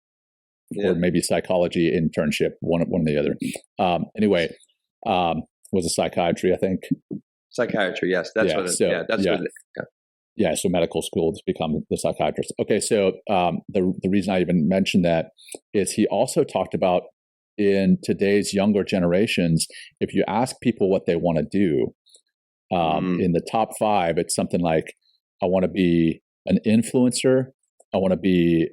Speaker 1: or maybe psychology internship, one or the other. Anyway, was a psychiatry, I think.
Speaker 2: Psychiatry, yes. That's what it is. What it is.
Speaker 1: Yeah, so medical school to become the psychiatrist. Okay, so the reason I even mentioned that is he also talked about, in today's younger generations, if you ask people what they want to do, in the top 5, it's something like, I want to be an influencer, I want to be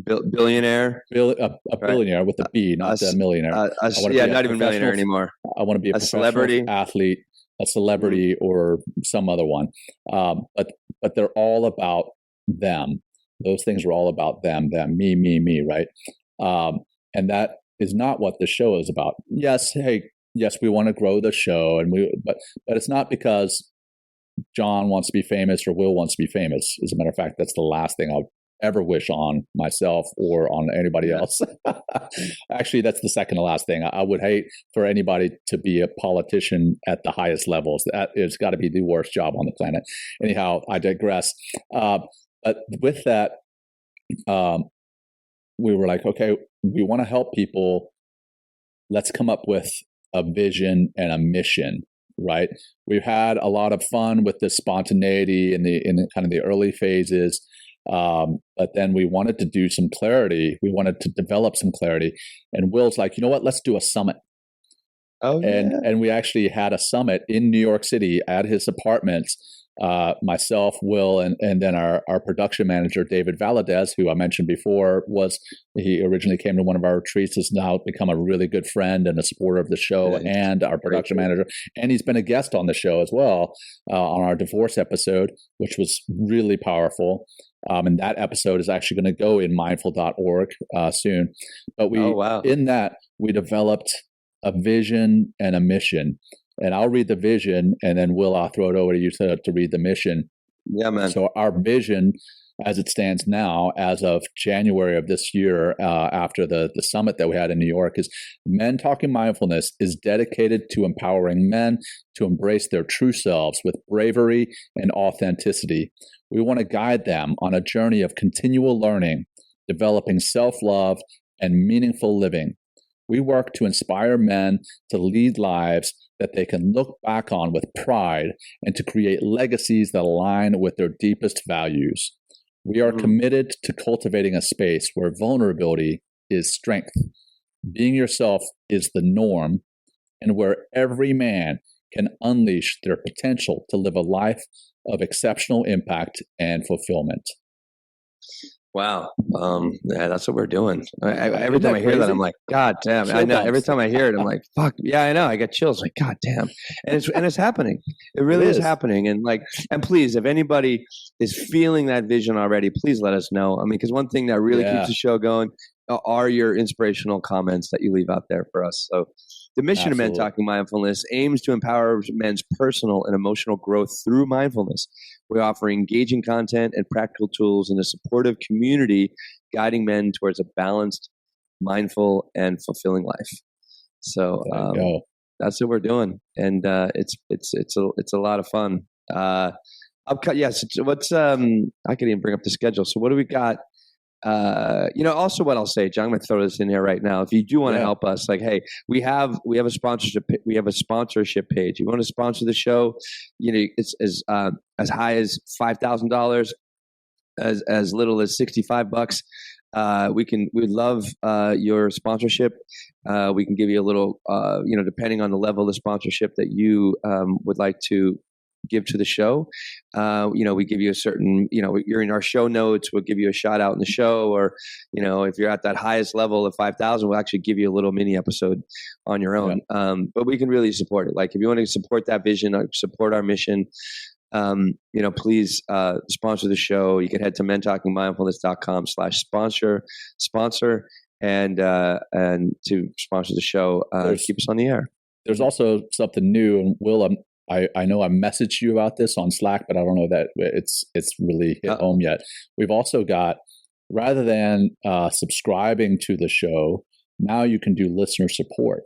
Speaker 2: billionaire,
Speaker 1: a billionaire with a B, not a millionaire.
Speaker 2: Not even millionaire anymore.
Speaker 1: I want to be a
Speaker 2: celebrity
Speaker 1: athlete, a celebrity, or some other one. But they're all about them. Those things are all about them, me, right? And that is not what the show is about. Yes, we want to grow the show, but it's not because John wants to be famous or Will wants to be famous. As a matter of fact, that's the last thing I'll ever wish on myself or on anybody else. Actually, that's the second to last thing. I would hate for anybody to be a politician at the highest levels. That has got to be the worst job on the planet. Anyhow, I digress. But with that, we were like, okay, we want to help people. Let's come up with a vision and a mission, right? We've had a lot of fun with the spontaneity in kind of the early phases. But then we wanted to do some clarity. We wanted to develop some clarity. And Will's like, you know what? Let's do a summit.
Speaker 2: Oh, yeah.
Speaker 1: And we actually had a summit in New York City at his apartments. Myself, Will, and then our production manager, David Valadez, who I mentioned before, he originally came to one of our retreats, has now become a really good friend and a supporter of the show, and our production manager. And he's been a guest on the show as well, on our divorce episode, which was really powerful. And that episode is actually going to go in mindful.org soon. But in that, we developed a vision and a mission. And I'll read the vision, and then Will, I'll throw it over to you to read the mission.
Speaker 2: Yeah, man.
Speaker 1: So our vision as it stands now, as of January of this year, after the summit that we had in New York, is Men Talking Mindfulness is dedicated to empowering men to embrace their true selves with bravery and authenticity. We want to guide them on a journey of continual learning, developing self-love, and meaningful living. We work to inspire men to lead lives that they can look back on with pride and to create legacies that align with their deepest values. We are committed to cultivating a space where vulnerability is strength, being yourself is the norm, and where every man can unleash their potential to live a life of exceptional impact and fulfillment.
Speaker 2: Wow. Yeah, that's what we're doing. Every time I hear that, I'm like, God damn. I know. Every time I hear it, I'm like, fuck. Yeah, I know. I get chills. Like, God damn. And it's happening. It really is happening. And please, if anybody is feeling that vision already, please let us know. I mean, because one thing that really keeps the show going are your inspirational comments that you leave out there for us. So the mission of Men Talking Mindfulness aims to empower men's personal and emotional growth through mindfulness. We offer engaging content and practical tools in a supportive community, guiding men towards a balanced, mindful, and fulfilling life. So that's what we're doing, and it's a lot of fun. Yes. What's I could even bring up the schedule. So what do we got? Also what I'll say, John, I'm going to throw this in here right now. If you do want to help us, like, hey, we have a sponsorship page. You want to sponsor the show? It's as high as $5,000, as little as $65. We'd love your sponsorship. We can give you a little, depending on the level of sponsorship that you would like to give to the show. We give you a certain, you're in our show notes, we'll give you a shout out in the show, or, if you're at that highest level of 5,000, we'll actually give you a little mini episode on your own. But we can really support it. Like, if you want to support that vision, support our mission, please sponsor the show. You can head to mentalkingmindfulness.com/sponsor and to sponsor the show, keep us on the air.
Speaker 1: There's also something new, and Will, I know I messaged you about this on Slack, but I don't know that it's really hit home yet. We've also got, rather than subscribing to the show, now you can do listener support.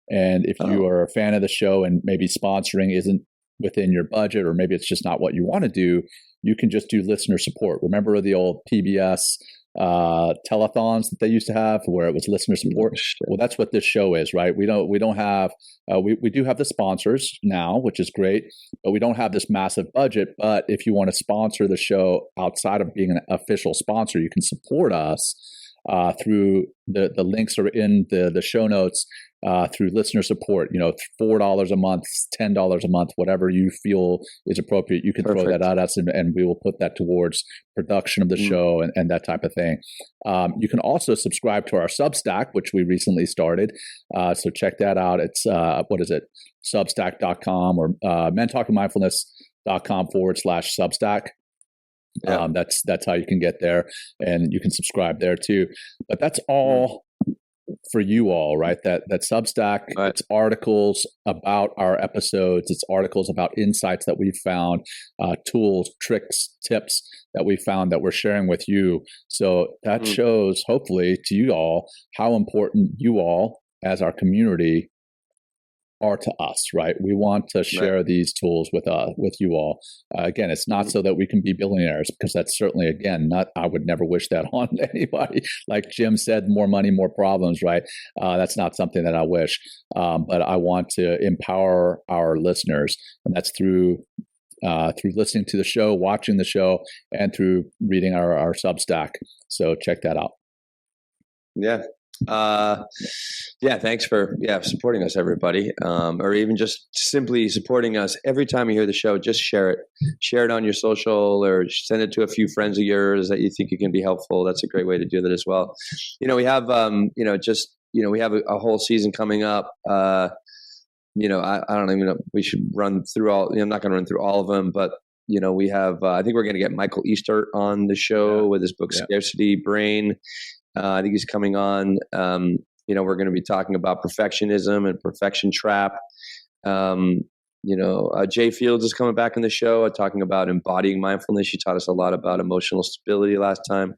Speaker 1: And if you are a fan of the show and maybe sponsoring isn't within your budget, or maybe it's just not what you want to do, you can just do listener support. Remember the old PBS telethons that they used to have, where it was listener support? Well, that's what this show is, right? We don't have we do have the sponsors now, which is great, but we don't have this massive budget. But if you want to sponsor the show outside of being an official sponsor, you can support us through the links are in the show notes, through listener support. $4 a month, $10 a month, whatever you feel is appropriate, you can throw that at us, and we will put that towards production of the show and that type of thing. You can also subscribe to our Substack, which we recently started. So check that out. It's Substack.com or mentalkingmindfulness.com/Substack. That's how you can get there, and you can subscribe there too. But that's all for you all, right? That Substack, it's articles about our episodes, it's articles about insights that we've found, tools, tricks, tips that we found that we're sharing with you. So that shows, hopefully, to you all how important you all as our community are to us, right? We want to share these tools with you all. Again, it's not so that we can be billionaires, because that's certainly, again, I would never wish that on anybody. Like Jim said, more money, more problems, right? That's not something that I wish. But I want to empower our listeners, and that's through listening to the show, watching the show, and through reading our Substack. So check that out.
Speaker 2: Thanks for supporting us, everybody, or even just simply supporting us. Every time you hear the show, just share it on your social, or send it to a few friends of yours that you think it can be helpful. That's a great way to do that as well. We have we have a whole season coming up. I don't even know, we should run through all. I'm not going to run through all of them, but we have I think we're going to get Michael Easter on the show with his book Scarcity Brain. I think he's coming on. We're going to be talking about perfectionism and perfection trap. Jay Fields is coming back in the show, talking about embodying mindfulness. She taught us a lot about emotional stability last time.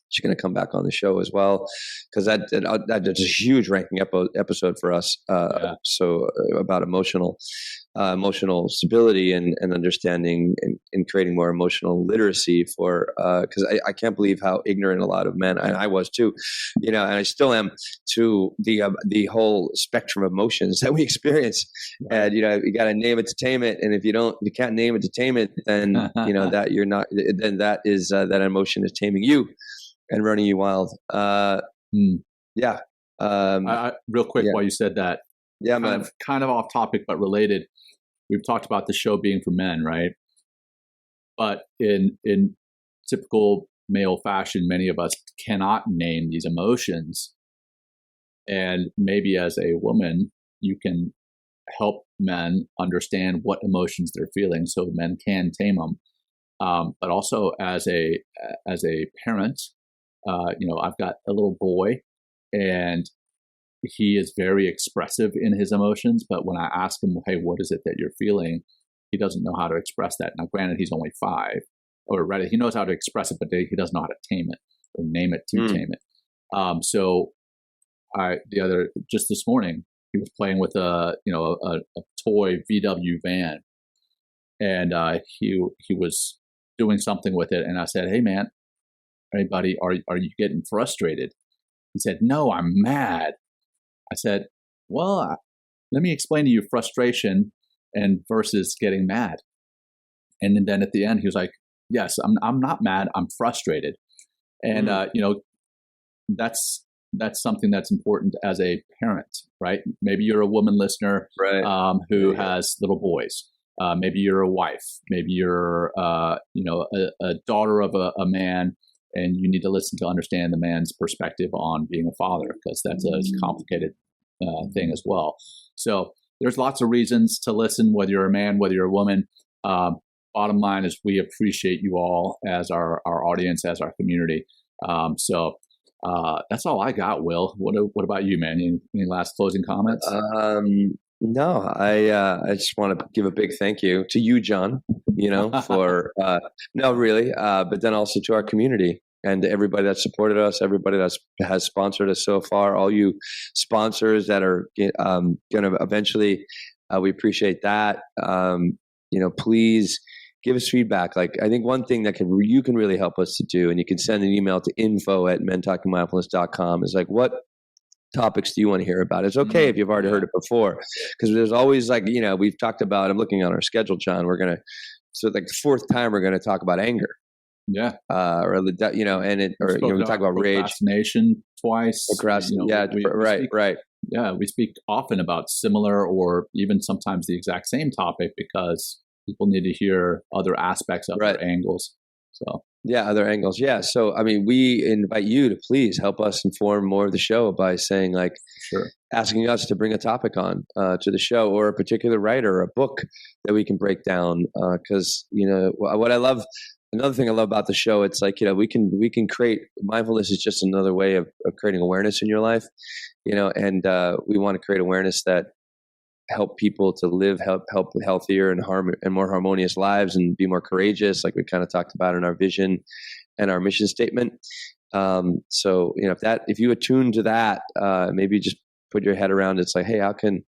Speaker 2: She's going to come back on the show as well, because that's a huge ranking episode for us. So about emotional stability and understanding and creating more emotional literacy for, because I can't believe how ignorant a lot of men, and I was too, and I still am, to the whole spectrum of emotions that we experience. Right. And you got to name it to tame it, and if you can't name it to tame it, then that you're not. Then that is that emotion is taming you and running you wild. Yeah.
Speaker 1: Real quick, while you said that, kind of off topic but related. We've talked about the show being for men, right? But in typical male fashion, many of us cannot name these emotions. And maybe as a woman, you can help men understand what emotions they're feeling, so men can tame them. But also as a parent, I've got a little boy, and he is very expressive in his emotions. But when I ask him, hey, what is it that you're feeling? He doesn't know how to express that. Now, granted, he's only 5, or rather, he knows how to express it, but he doesn't know how to tame it or name it to tame it. So just this morning, he was playing with a toy VW van, and he was doing something with it. And I said, hey, man, hey, buddy, are you getting frustrated? He said, no, I'm mad. I said, well, let me explain to you frustration and versus getting mad. And then at the end, he was like, yes, I'm not mad. I'm frustrated. And, that's something that's important as a parent, right? Maybe you're a woman listener, right, who has little boys. Maybe you're a wife. Maybe you're, a daughter of a man, and you need to listen to understand the man's perspective on being a father, because that's a complicated thing as well. So there's lots of reasons to listen, whether you're a man, whether you're a woman. Bottom line is we appreciate you all as our audience, as our community. So that's all I got, Will. What about you, man? Any last closing comments?
Speaker 2: No, I just want to give a big thank you to you, John, for, no, really, but then also to our community and to everybody that supported us, everybody that has sponsored us so far, all you sponsors that are going to eventually, we appreciate that. Please give us feedback. Like, I think one thing that you can really help us to do, and you can send an email to info@mentalkingmindfulness.com, is like, what topics do you want to hear about? It's okay if you've already heard it before, because there's always we've talked about, I'm looking on our schedule, John, so the 4th time we're going to talk about anger. Yeah. We talk about rage.
Speaker 1: Procrastination twice.
Speaker 2: Right.
Speaker 1: Yeah. We speak often about similar or even sometimes the exact same topic, because people need to hear other aspects of their angles. So.
Speaker 2: Yeah, other angles. Yeah. So, we invite you to please help us inform more of the show by saying, asking us to bring a topic on to the show, or a particular writer or a book that we can break down. Because, what I love, another thing I love about the show, it's like, we can create, mindfulness is just another way of creating awareness in your life, and we want to create awareness that help people to live healthier and more harmonious lives, and be more courageous, like we kind of talked about in our vision and our mission statement. So if you attune to that, maybe just put your head around, it's like, hey, how can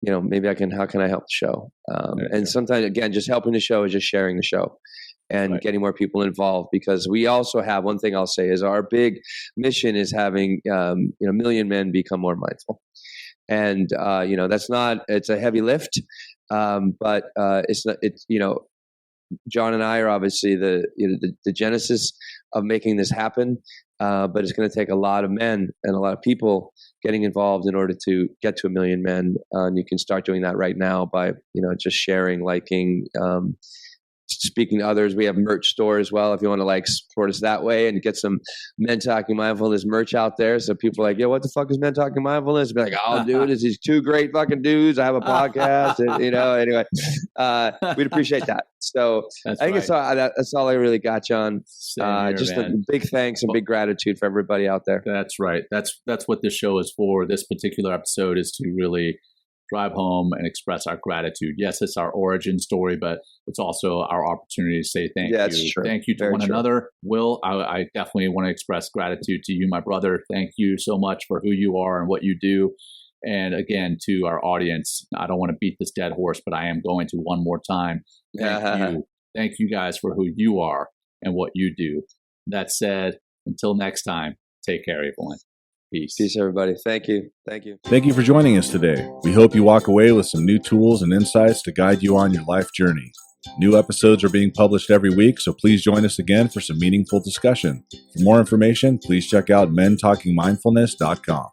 Speaker 2: I help the show? And sometimes, again, just helping the show is just sharing the show and getting more people involved, because we also have, one thing I'll say is, our big mission is having million men become more mindful. And it's a heavy lift, but John and I are obviously the genesis of making this happen, but it's going to take a lot of men and a lot of people getting involved in order to get to 1 million men. And you can start doing that right now by just sharing, liking, speaking to others. We have merch store as well, if you want to support us that way and get some Men Talking Mindfulness merch out there. So people are like, yo, what the fuck is Men Talking Mindfulness? Be like, oh, dude, it's these 2 great fucking dudes. I have a podcast. And, anyway, we'd appreciate that. So I think that's all I really got, John. Just a big thanks and big gratitude for everybody out there.
Speaker 1: That's right. That's what this show is for. This particular episode is to really drive home and express our gratitude. Yes, it's our origin story, but it's also our opportunity to say thank you.
Speaker 2: True.
Speaker 1: Thank you to one another. Will, I definitely want to express gratitude to you, my brother. Thank you so much for who you are and what you do. And again, to our audience, I don't want to beat this dead horse, but I am going to one more time. Thank you. Thank you guys for who you are and what you do. That said, until next time, take care, everyone. Peace.
Speaker 2: Peace, everybody. Thank you. Thank you.
Speaker 4: Thank you for joining us today. We hope you walk away with some new tools and insights to guide you on your life journey. New episodes are being published every week, so please join us again for some meaningful discussion. For more information, please check out mentalkingmindfulness.com.